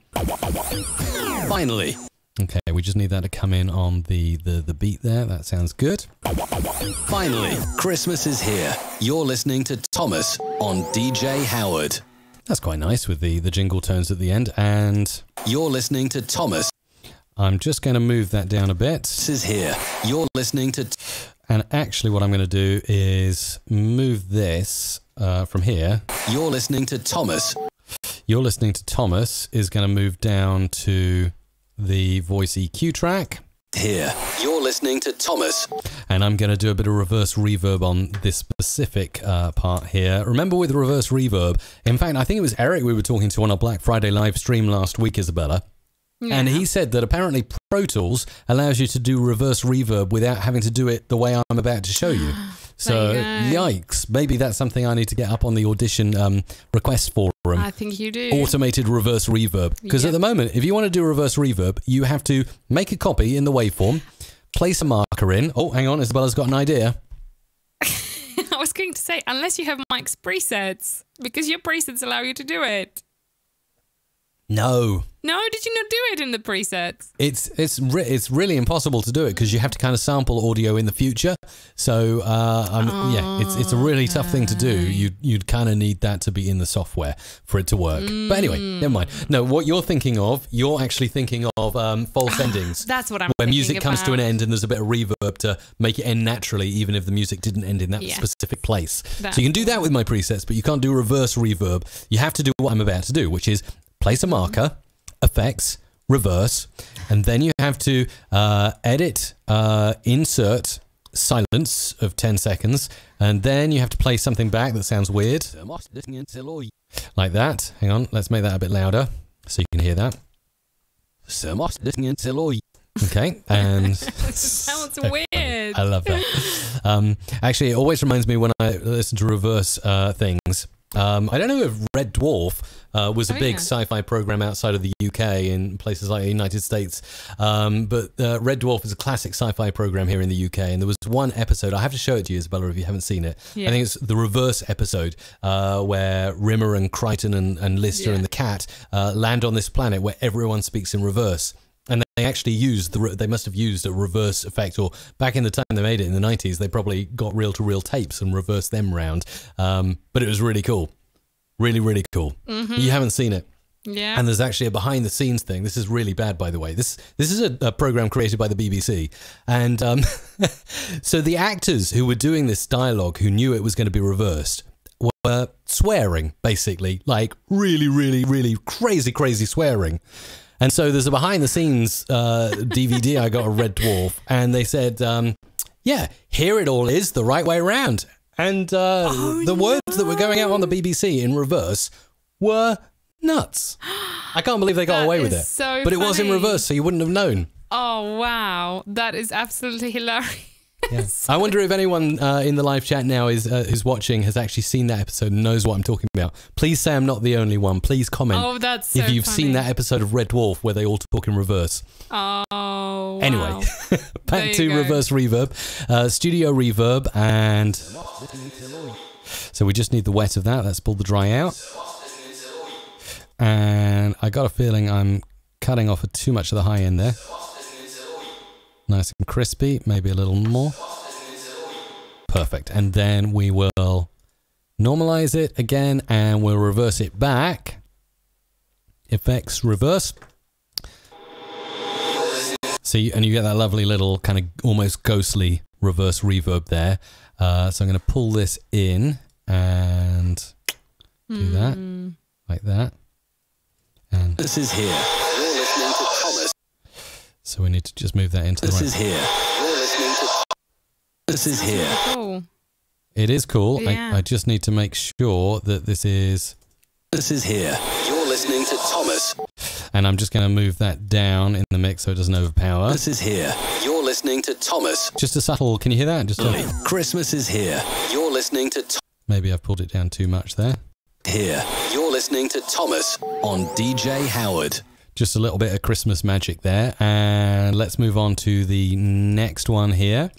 Finally. Okay, we just need that to come in on the beat there. That sounds good. Finally, Christmas is here. You're listening to Thomas on DJ Howard. That's quite nice with the jingle tones at the end. And you're listening to Thomas. I'm just going to move that down a bit. This is here. You're listening to... And actually what I'm going to do is move this from here. You're listening to Thomas. You're listening to Thomas is going to move down to the voice EQ track. Here, you're listening to Thomas. And I'm going to do a bit of reverse reverb on this specific part here. Remember with reverse reverb, in fact, I think it was Eric we were talking to on our Black Friday live stream last week, Isabella. Yeah. And he said that apparently Pro Tools allows you to do reverse reverb without having to do it the way I'm about to show you. So, yikes. Maybe that's something I need to get up on the Audition request forum. I think you do. Automated reverse reverb. Because at the moment, if you want to do reverse reverb, you have to make a copy in the waveform, place a marker in. Oh, hang on, Isabella's got an idea. I was going to say, unless you have Mike's presets, because your presets allow you to do it. No. No, did you not do it in the presets? It's really impossible to do it because you have to kind of sample audio in the future. So it's a really tough thing to do. You'd kind of need that to be in the software for it to work. But anyway, never mind. No, what you're thinking of, you're actually thinking of false endings. That's what I'm where thinking music comes to an about. end and there's a bit of reverb to make it end naturally, even if the music didn't end in that specific place. That's so you can do that with my presets, but you can't do reverse reverb. You have to do what I'm about to do, which is place a marker, effects, reverse, and then you have to edit, insert silence of 10 seconds, and then you have to play something back that sounds weird. Like that. Hang on, let's make that a bit louder so you can hear that. Okay, and Sounds weird. I love that. Actually, it always reminds me when I listen to reverse things. I don't know if Red Dwarf was a big sci-fi program outside of the UK in places like the United States, but Red Dwarf is a classic sci-fi program here in the UK, and there was one episode, I have to show it to you, Isabella, if you haven't seen it. I think it's the reverse episode where Rimmer and Crichton and Lister and the cat land on this planet where everyone speaks in reverse. And they actually used they must have used a reverse effect, or back in the time they made it in the 90s, they probably got reel-to-reel tapes and reversed them round. But it was really cool. Really, really cool. You haven't seen it. Yeah. And there's actually a behind-the-scenes thing. This is really bad, by the way. This is a program created by the BBC. And so the actors who were doing this dialogue, who knew it was going to be reversed, were swearing, basically. Like, really, really, really crazy, crazy swearing. And so there's a behind-the-scenes DVD I got of Red Dwarf, and they said, yeah, here it all is the right way around. And the words that were going out on the BBC in reverse were nuts. I can't believe they got away with it. So but it was in funny. reverse, so you wouldn't have known. Oh, wow. That is absolutely hilarious. Yeah. I wonder if anyone in the live chat now who's watching has actually seen that episode and knows what I'm talking about. Please say I'm not the only one. Please comment so if you've funny. seen that episode of Red Dwarf where they all talk in reverse. Oh, wow. Anyway, back to go. reverse reverb, studio reverb, and so we just need the wet of that. Let's pull the dry out. And I got a feeling I'm cutting off too much of the high end there. Nice and crispy, maybe a little more. Perfect. And then we will normalize it again and we'll reverse it back. Effects, reverse. See, and you get that lovely little kind of almost ghostly reverse reverb there. So I'm going to pull this in and do that, like that. And this is here. You're listening to Thomas. So we need to just move that into the right. This is here. You're listening to. This is here. Cool. It is cool. Yeah. I just need to make sure that this is. This is here. You're listening to Thomas. And I'm just going to move that down in the mix so it doesn't overpower. This is here. You're listening to Thomas. Just a subtle. Can you hear that? Just Christmas is here. You're listening to. Maybe I've pulled it down too much there. Here. You're listening to Thomas on DJ Howard. Just a little bit of Christmas magic there. And let's move on to the next one here,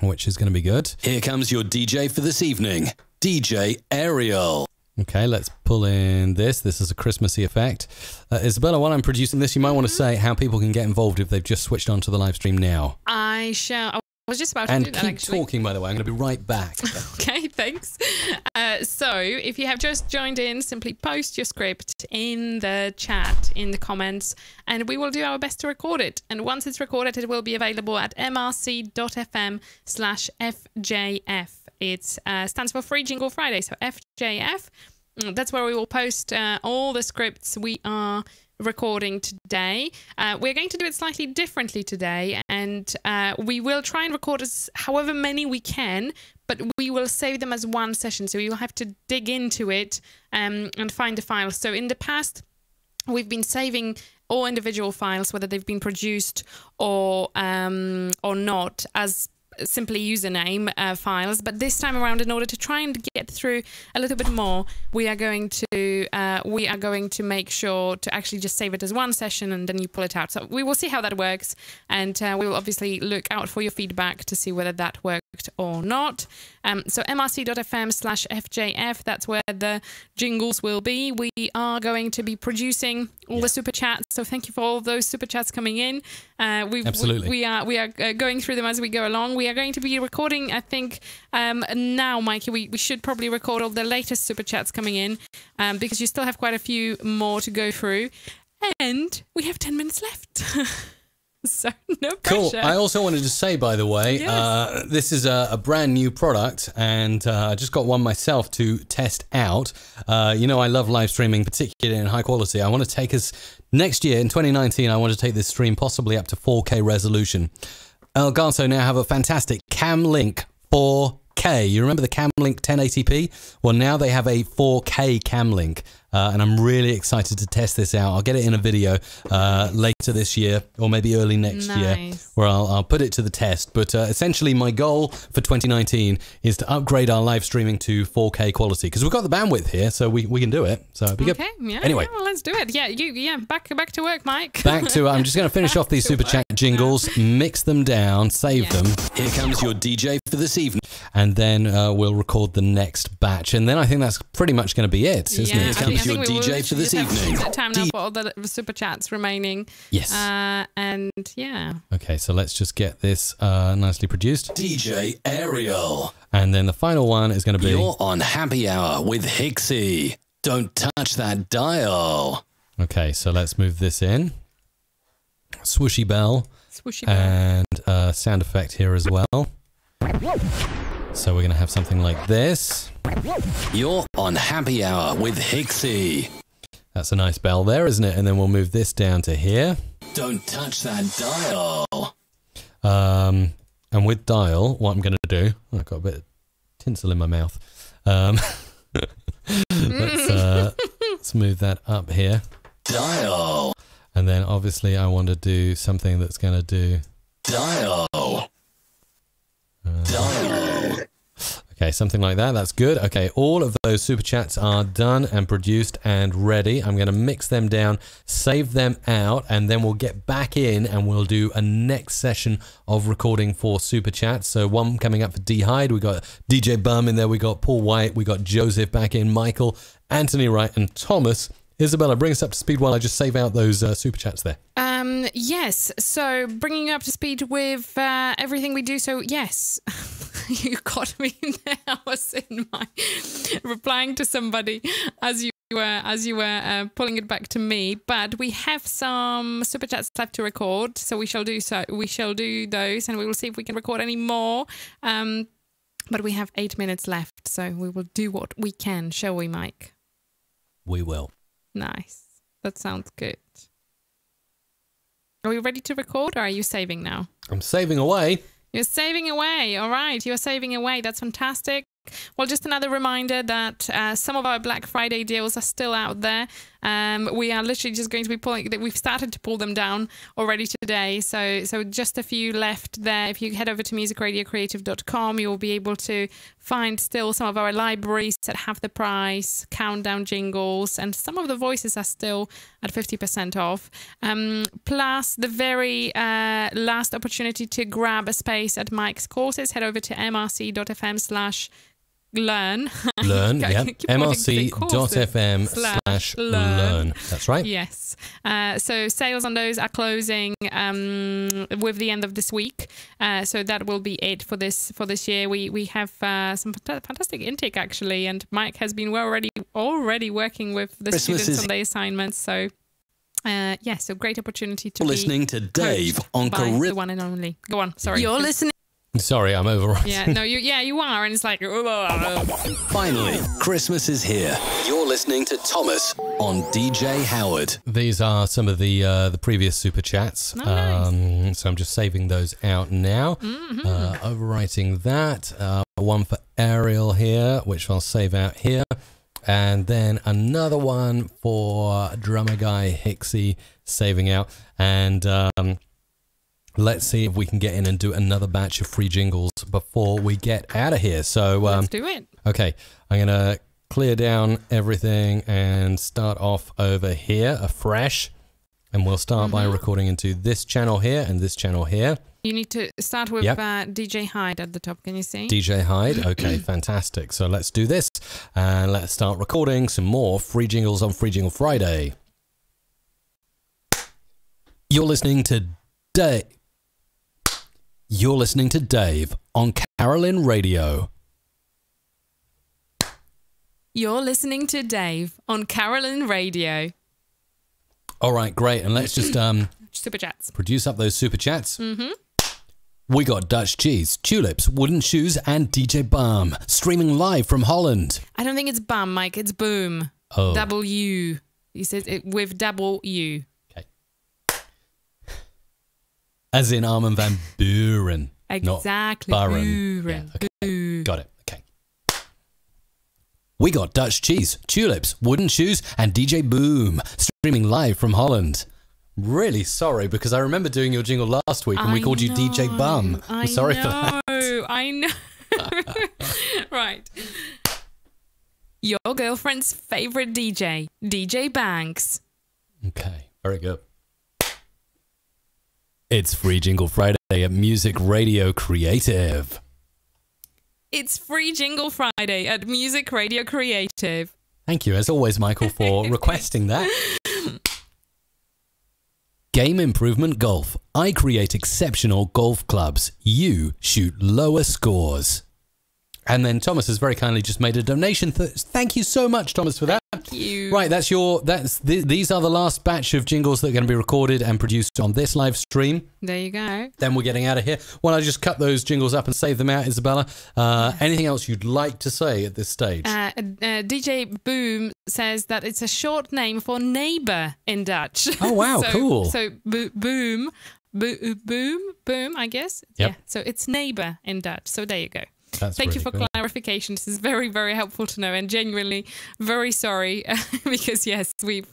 which is going to be good. Here comes your DJ for this evening, DJ Ariel. Okay, let's pull in this. This is a Christmassy effect. Isabella, while I'm producing this, you might want to say how people can get involved if they've just switched on to the live stream now. I shall. I was just about to And do that, keep actually. talking, by the way. I'm going to be right back. Okay, thanks. So if you have just joined in, simply post your script in the chat, in the comments, and we will do our best to record it. And once it's recorded, it will be available at mrc.fm/FJF. It stands for Free Jingle Friday, so FJF. That's where we will post all the scripts we are recording today. We're going to do it slightly differently today, and we will try and record however many we can, but we will save them as one session, so you'll have to dig into it and find the files. So in the past, we've been saving all individual files, whether they've been produced or not, as simply username files, but this time around, in order to try and get through a little bit more, we are going to make sure to actually just save it as one session and then you pull it out. So we will see how that works, and we will obviously look out for your feedback to see whether that worked or not. So mrc.fm/FJF, that's where the jingles will be. We are going to be producing all the super chats. So thank you for all those super chats coming in. Absolutely. We are going through them as we go along. We are going to be recording, I think, now, Mikey, we should probably record all the latest super chats coming in because you still have quite a few more to go through. And we have 10 minutes left. So no pressure. Cool. I also wanted to say, by the way, Yes. this is a brand new product, and I just got one myself to test out. You know, I love live streaming, particularly in high quality. I want to take us next year in 2019. I want to take this stream possibly up to 4K resolution. Elgato now have a fantastic Camlink 4K. You remember the Camlink 1080p? Well, now they have a 4K Camlink. And I'm really excited to test this out. I'll get it in a video later this year or maybe early next year where I'll put it to the test. But essentially my goal for 2019 is to upgrade our live streaming to 4K quality because we've got the bandwidth here, so we can do it. So it'll be good. Yeah, anyway, well, let's do it. Yeah, back to work, Mike. Back to I'm just going to finish off these super chat jingles, mix them down, save them. Here comes your DJ for this evening. And then we'll record the next batch. And then I think that's pretty much going to be it, isn't it? Here comes your DJ for this evening. Time now for all the super chats remaining. Yes. And yeah. Okay, so let's just get this nicely produced. DJ Ariel. And then the final one is going to be... You're on Happy Hour with Hixie. Don't touch that dial. Okay, so let's move this in. Swooshy bell. Swooshy bell. And sound effect here as well. So we're going to have something like this. You're on Happy Hour with Hixie. That's a nice bell there, isn't it? And then we'll move this down to here. Don't touch that dial. And with dial, what I'm going to do... Oh, I've got a bit of tinsel in my mouth. Let's move that up here. Dial. And then obviously I want to do something that's going to do... Dial. Dial. Okay, something like that. That's good. Okay, all of those super chats are done and produced and ready. I'm going to mix them down, save them out, and then we'll get back in and we'll do a next session of recording for super chats. So one coming up for D Hyde. We got DJ Bum in there. We got Paul White. We got Joseph back in. Michael, Anthony Wright, and Thomas. Isabella, bring us up to speed while I just save out those super chats there. Yes, so bringing you up to speed with everything we do. So yes, you got me there. I was in my replying to somebody as you were pulling it back to me. But we have some super chats left to record, so we shall do those, and we will see if we can record any more. But we have 8 minutes left, so we will do what we can, shall we, Mike? We will. Nice. That sounds good. Are we ready to record, or are you saving now? I'm saving away. You're saving away. All right, you're saving away. That's fantastic. Well, just another reminder that some of our Black Friday deals are still out there. We are literally just going to be we've started to pull them down already today. So just a few left there. If you head over to musicradiocreative.com, you'll be able to find still some of our libraries at half the price, countdown jingles, and some of the voices are still at 50% off. Plus the very last opportunity to grab a space at Mike's courses. Head over to mrc.fm/learn. Learn, yeah. mrc.fm/learn. That's right. Yes. So sales on those are closing with the end of this week. So that will be it for this year. We have some fantastic intake actually, and Mike has been already working with the students on the assignments. So yeah, so great opportunity to listening to Dave on the one and only. Go on. Sorry. You're listening. Sorry, I'm overwriting. Yeah, no, you are, and it's like. Finally, Christmas is here. You're listening to Thomas on DJ Howard. These are some of the previous super chats. Oh, nice. So I'm just saving those out now. Overwriting that. One for Ariel here, which I'll save out here. And then another one for drummer guy Hixie, saving out. And let's see if we can get in and do another batch of free jingles before we get out of here. So let's do it. Okay, I'm going to clear down everything and start off over here afresh. And we'll start by recording into this channel here and this channel here. You need to start with DJ Hyde at the top. Can you see? DJ Hyde. Okay, fantastic. So let's do this and let's start recording some more free jingles on Free Jingle Friday. You're listening to Dave. You're listening to Dave on Carolyn Radio. You're listening to Dave on Carolyn Radio. All right, great. And let's just Super chats. produce up those super chats. We got Dutch Cheese, Tulips, Wooden Shoes, and DJ Bum streaming live from Holland. I don't think it's bum, Mike. It's boom. Oh. Double U. He says it with double U. Okay. As in Armin van Buuren. Exactly. Not Buren. Buren. Yeah, okay. Boo. Got it. Okay. We got Dutch Cheese, Tulips, Wooden Shoes, and DJ Boom streaming live from Holland. Really sorry, because I remember doing your jingle last week and we called you DJ Bum. I'm sorry for that. I know. Right. Your girlfriend's favorite DJ, DJ Banks. Okay, very good. It's Free Jingle Friday at Music Radio Creative. It's Free Jingle Friday at Music Radio Creative. Thank you, as always, Michael, for requesting that. Game Improvement Golf. I create exceptional golf clubs. You shoot lower scores. And then Thomas has very kindly just made a donation. Thank you so much, Thomas, for that. Thank you. Right, these are the last batch of jingles that are going to be recorded and produced on this live stream. There you go. Then we're getting out of here. Why don't I just cut those jingles up and save them out, Isabella? Anything else you'd like to say at this stage? DJ Boom says that it's a short name for neighbour in Dutch. Oh, wow, cool. So boom, I guess. Yep. Yeah, so it's neighbour in Dutch. So there you go. That's Thank you really for cool. clarification. This is very, very helpful to know, and genuinely very sorry because yes, we've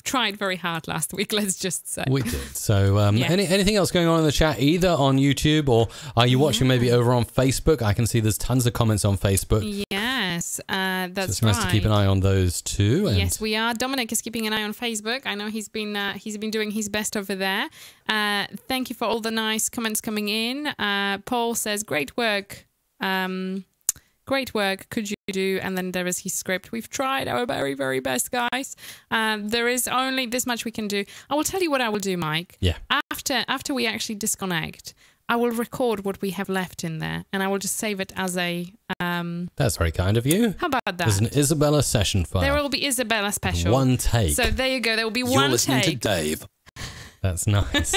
tried very hard last week. Let's just say We did. So Yeah. anything else going on in the chat, either on YouTube or are you watching maybe over on Facebook? I can see there's tons of comments on Facebook. Yes, that's So it's nice right. to keep an eye on those too. And Yes, we are. Dominic is keeping an eye on Facebook. I know he's been doing his best over there. Thank you for all the nice comments coming in. Paul says, "Great work, great work. Could you do?" And then there is his script. We've tried our very, very best, guys. There is only this much we can do. I will tell you what I will do, Mike. Yeah. After we actually disconnect, I will record what we have left in there, and I will just save it as a. That's very kind of you. How about that? There's an Isabella session file. There will be Isabella special. One take. So there you go. There will be You're one listening take. to Dave. That's nice.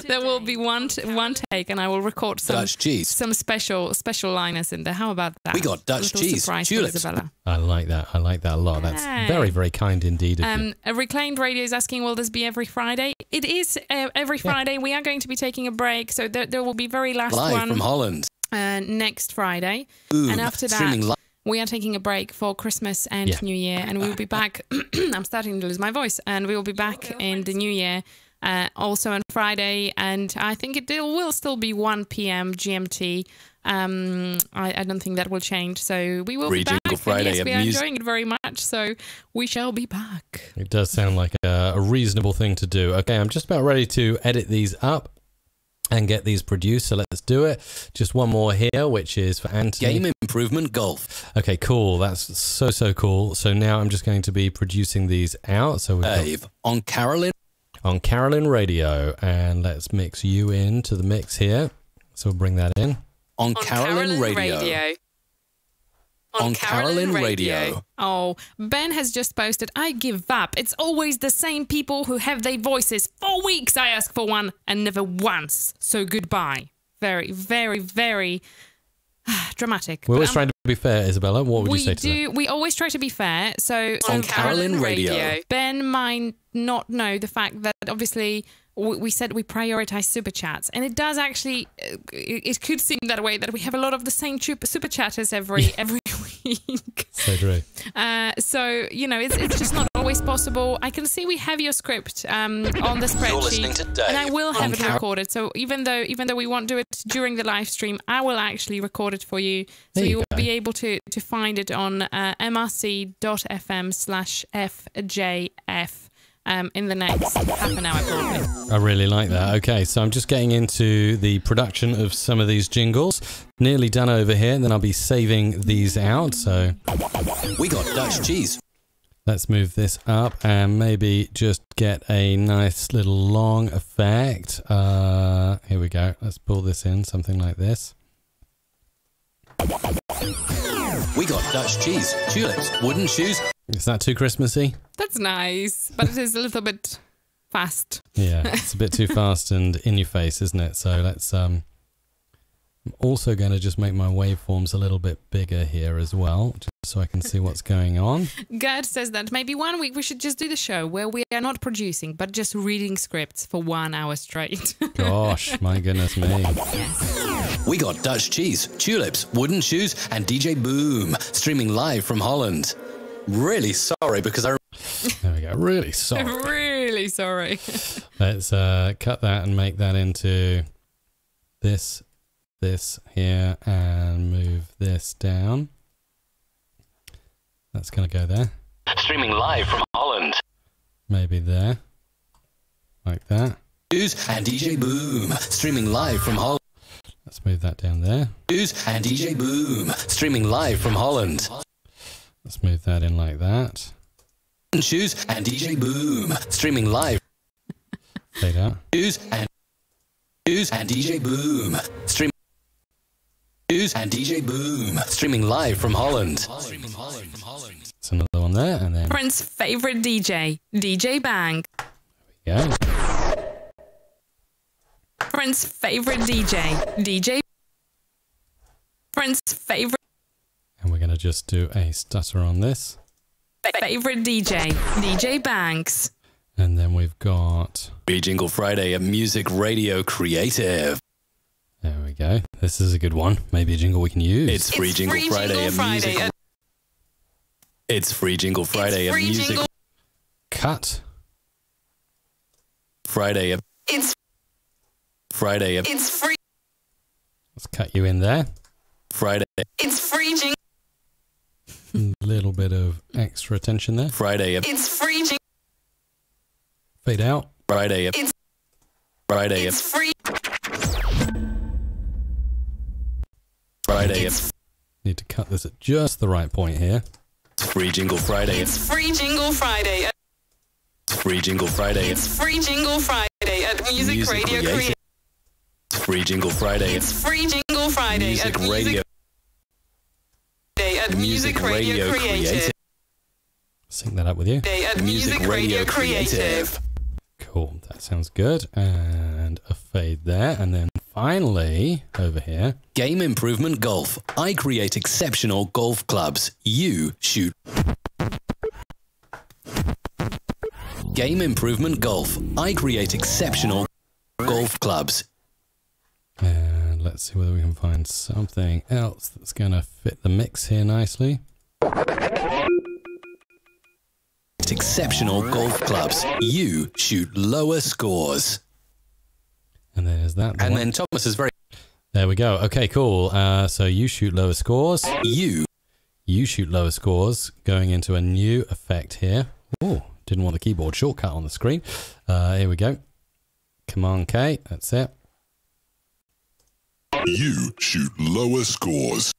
There will be one take, and I will record some Dutch cheese. some special liners in there. How about that? We got Dutch Little cheese, surprise for tulips. Isabella. I like that. I like that a lot. That's Hey. very, very kind indeed of you. Reclaimed Radio is asking, will this be every Friday? It is every Friday. We are going to be taking a break, so there will be very last Live one from Holland. next Friday. Boom. And after Streaming that, live. we are taking a break for Christmas and Yeah. New Year, and we will be back. I'm starting to lose my voice, and we will be back in the New Year. Also on Friday, and I think it will still be 1 p.m. GMT. I don't think that will change. So we will Free be back. Jingle And Friday yes, at we are Music- enjoying it very much. So we shall be back. It does sound like a reasonable thing to do. Okay, I'm just about ready to edit these up and get these produced. So let's do it. Just one more here, which is for Anthony. Game Improvement Golf. Okay, cool. That's so cool. So now I'm just going to be producing these out. So we've got Dave on Carolyn. on Carolyn Radio, and let's mix you into the mix here. So we'll bring that in. On Carolyn Radio. On Carolyn Radio. Oh, Ben has just posted, I give up. It's always the same people who have their voices. 4 weeks I ask for one and never once. So goodbye. Very, very, very dramatic. We're But always trying to be fair, Isabella. What would you say to that? We always try to be fair. So On Carolyn Radio. Ben might not know the fact that obviously we said we prioritize super chats, and it does actually. It could seem that way that we have a lot of the same super chatters every week. So true. So you know, it's just not always possible. I can see we have your script on the listening spreadsheet, to Dave and I will have on it recorded. So even though we won't do it during the live stream, I will actually record it for you, so There you you will go. be able to find it on mrc.fm/fjf. In the next half an hour, probably. I really like that. Okay, so I'm just getting into the production of some of these jingles. Nearly done over here, and then I'll be saving these out. So We got Dutch cheese. Let's move this up and maybe just get a nice little long effect. Here we go. Let's pull this in, something like this. We got Dutch cheese, tulips, wooden shoes. Is that too Christmassy? That's nice, but it is a little bit fast. Yeah, it's a bit too fast and in your face, isn't it? So let's... I'm also going to just make my waveforms a little bit bigger here as well, just so I can see what's going on. Gerd says that maybe one week we should just do the show where we are not producing, but just reading scripts for 1 hour straight. Gosh, my goodness me. Yes. We got Dutch cheese, tulips, wooden shoes, and DJ Boom, streaming live from Holland. Really sorry because I... There we go. Really sorry. Really sorry. Let's cut that and make that into this here, and move this down. That's going to go there. Streaming live from Holland. Maybe there. Like that. And DJ Boom, streaming live from Holland. Let's move that down there. And DJ Boom, streaming live from Holland. Let's move that in like that. Shoes and DJ Boom, streaming live. Fade out. Shoes and DJ Boom, streaming. Shoes and DJ Boom, streaming live from Holland. That's another one there, and then... Friend's favorite DJ, DJ Bang. There we go. Friend's favorite DJ, DJ. Friend's favorite... And we're going to just do a stutter on this. Favorite DJ, DJ Banks. And then we've got... Free Jingle Friday at Music Radio Creative. There we go. This is a good one. Maybe a jingle we can use. It's Free Jingle Friday at Music... It's Free Jingle Friday at Music... Cut. Friday at... It's free. Let's cut you in there. Friday. It's free jingle. A little bit of extra attention there. Friday. It's free jingle. Fade out. Friday. It's free. Friday. Need to cut this at just the right point here. Free Jingle Friday. It's free jingle Friday. Free Jingle Friday. It's free jingle Friday at Music Radio Creative. Free Jingle Friday. It's free jingle Friday Music at Radio. at Music Radio Creative. Sync that up with you. At Music Radio Creative. Cool. That sounds good. And a fade there. And then finally, over here. Game Improvement Golf. I create exceptional golf clubs. You shoot. Game Improvement Golf. I create exceptional golf clubs. And let's see whether we can find something else that's going to fit the mix here nicely. Exceptional golf clubs. You shoot lower scores. And there's that. And then Thomas is very... There we go. Okay, cool. So you shoot lower scores. You shoot lower scores. Going into a new effect here. Oh, didn't want the keyboard shortcut on the screen. Here we go. Command K. That's it. You shoot lower scores.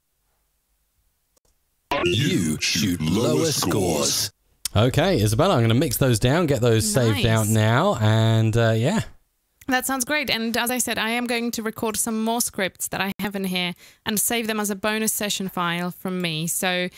You shoot lower scores. Okay, Isabella, I'm going to mix those down, get those saved out now, and yeah. That sounds great. And as I said, I am going to record some more scripts that I have in here and save them as a bonus session file from me. So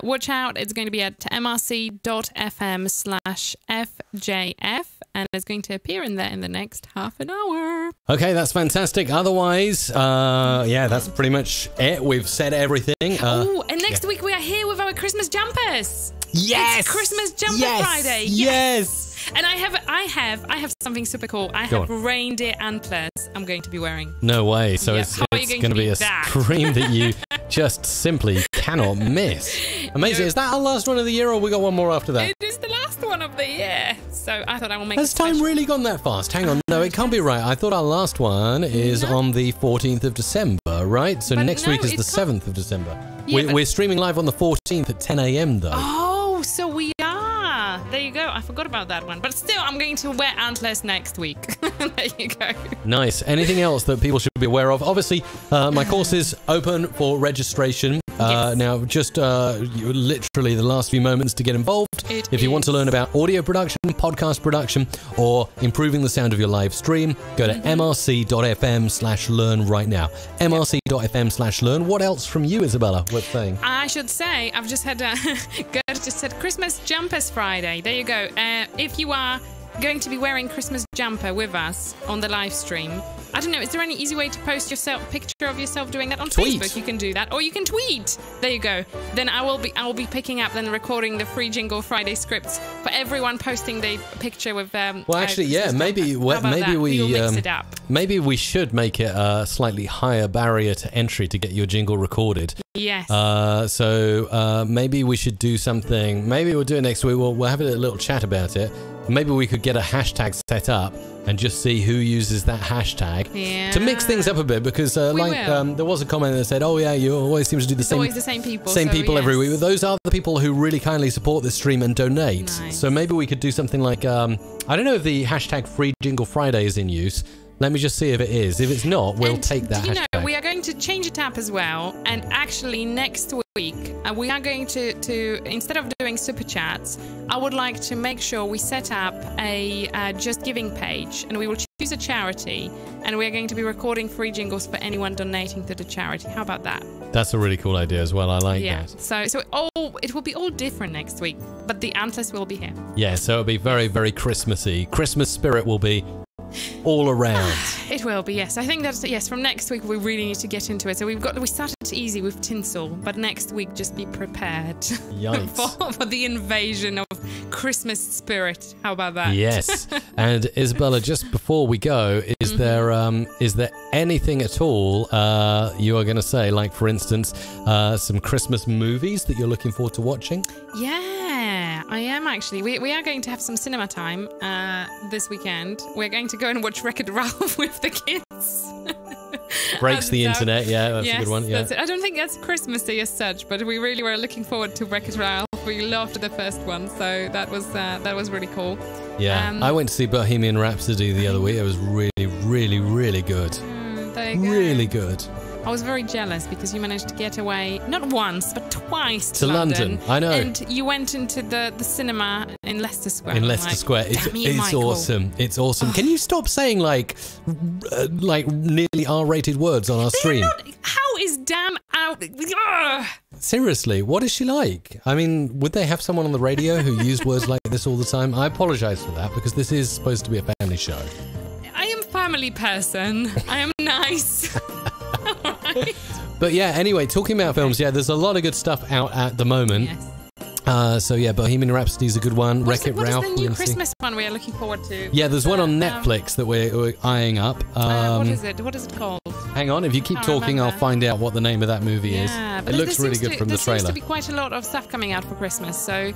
watch out. It's going to be at mrc.fm/FJF and it's going to appear in there in the next half an hour. Okay, that's fantastic. Otherwise, yeah, that's pretty much it. We've said everything. Oh, and next week we are here with our Christmas jumpers. Yes! It's Christmas Jumper Friday. Yes! And I have something super cool. I have reindeer antlers I'm going to be wearing. No way. So Yes. it's going to be a scream that you just simply cannot miss. Amazing. Is that our last one of the year, or we got one more after that? It is the last one of the year. So I thought I will make Has time really gone that fast? Hang on. No, it can't be right. I thought our last one is on the 14th of December, right? So next week is the 7th of December. Yeah, we're streaming live on the 14th at 10 a.m. though. Oh, so we are. There you go. I forgot about that one. But still, I'm going to wear antlers next week. There you go. Nice. Anything else that people should be aware of? Obviously, my course is open for registration. Yes. Now, just literally the last few moments to get involved. If you want to learn about audio production, podcast production, or improving the sound of your live stream, go to mrc.fm/learn right now. mrc.fm/learn. What else from you, Isabella? What thing? I should say, I've just had Gert just said Christmas Jumpers Friday. There you go. If you are going to be wearing Christmas jumper with us on the live stream, I don't know, is there any easy way to post picture of yourself doing that on Facebook? You can do that, or you can tweet. There you go. Then I will be picking up and recording the free Jingle Friday scripts for everyone posting the picture with well, actually, yeah, maybe we'll mix it up. Maybe we should make it a slightly higher barrier to entry to get your jingle recorded. Yes. So maybe we should do something. Maybe we'll do it next week. We'll have a little chat about it. Maybe we could get a hashtag set up and just see who uses that hashtag to mix things up a bit, because there was a comment that said, oh yeah, you always seem to do the same people every week. But those are the people who really kindly support this stream and donate. Nice. So maybe we could do something like, I don't know if the hashtag Free Jingle Friday is in use. Let me just see if it is. If it's not, we'll take that hashtag. You know, we are going to change it up as well. And actually, next week, we are going to instead of doing super chats, I would like to make sure we set up a Just Giving page, and we will choose a charity, and we are going to be recording free jingles for anyone donating to the charity. How about that? That's a really cool idea as well. I like that. So it will be all different next week, but the antlers will be here. Yeah, so it'll be very, very Christmassy. Christmas spirit will be all around. It will be, yes. I think that's, yes, from next week we really need to get into it. So we started easy with tinsel, but next week just be prepared for the invasion of Christmas spirit. How about that? Yes. And Isabella, just before we go, is there anything at all you are going to say, like for instance some Christmas movies that you're looking forward to watching? Yeah, I am actually. We are going to have some cinema time this weekend. We're going to go and watch Wreck-It Ralph with the kids. Breaks the internet, yeah, that's a good one. Yeah, that's it. I don't think that's Christmassy as such, but we really were looking forward to Wreck-It Ralph. We loved the first one, so that was really cool. Yeah, I went to see Bohemian Rhapsody the other week. It was really, really, really good. There you go. Really good. I was very jealous because you managed to get away, not once, but twice to London. I know. And you went into the cinema in Leicester Square. In Leicester Square. It's awesome. It's awesome. Can you stop saying like nearly R-rated words on our stream? How is damn out? Ugh. Seriously, what is she like? I mean, would they have someone on the radio who used words like this all the time? I apologise for that, because this is supposed to be a family show. I am a family person. I am nice. Right. But yeah, anyway, talking about films, yeah, there's a lot of good stuff out at the moment. Yes. So yeah, Bohemian Rhapsody is a good one. Wreck-It Ralph. What is the new Christmas one we are looking forward to? Yeah, there's one on Netflix that we're eyeing up. What is it? What is it called? Hang on, if you keep talking, I'll find out what the name of that movie is. It looks really good from the trailer. There seems to be quite a lot of stuff coming out for Christmas, so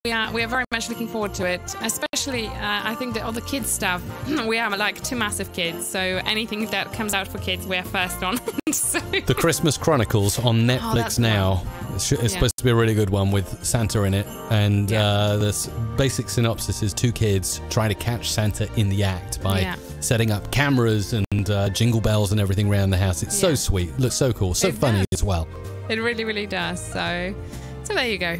we are very much looking forward to it. Especially, I think that all the kids stuff. We have like 2 massive kids, so anything that comes out for kids, we are first on. So. The Christmas Chronicles on Netflix now. It's supposed to be a really good one with Santa in it, and the basic synopsis is 2 kids try to catch Santa in the act by setting up cameras and jingle bells and everything around the house. It's so sweet, looks so cool, so funny as well. It really, really does. So there you go.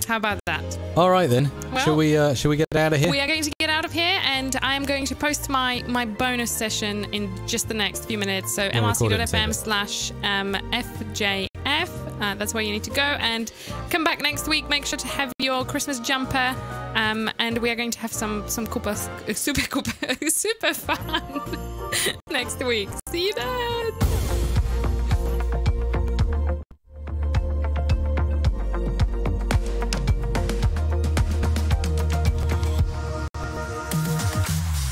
How about that? All right then. Well, shall we get out of here? We are going to get out of here, and I am going to post my bonus session in just the next few minutes. So mrc.fm/FJF. That's where you need to go, and come back next week. Make sure to have your Christmas jumper, and we are going to have some super fun next week. See you then.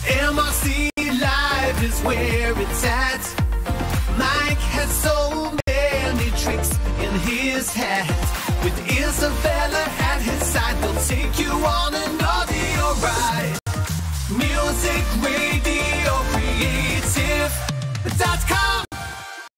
MRC Live is where it's at. Mike has so many tricks in his hat. With Isabella at his side, they'll take you on an audio ride. Music, radio, creative.com.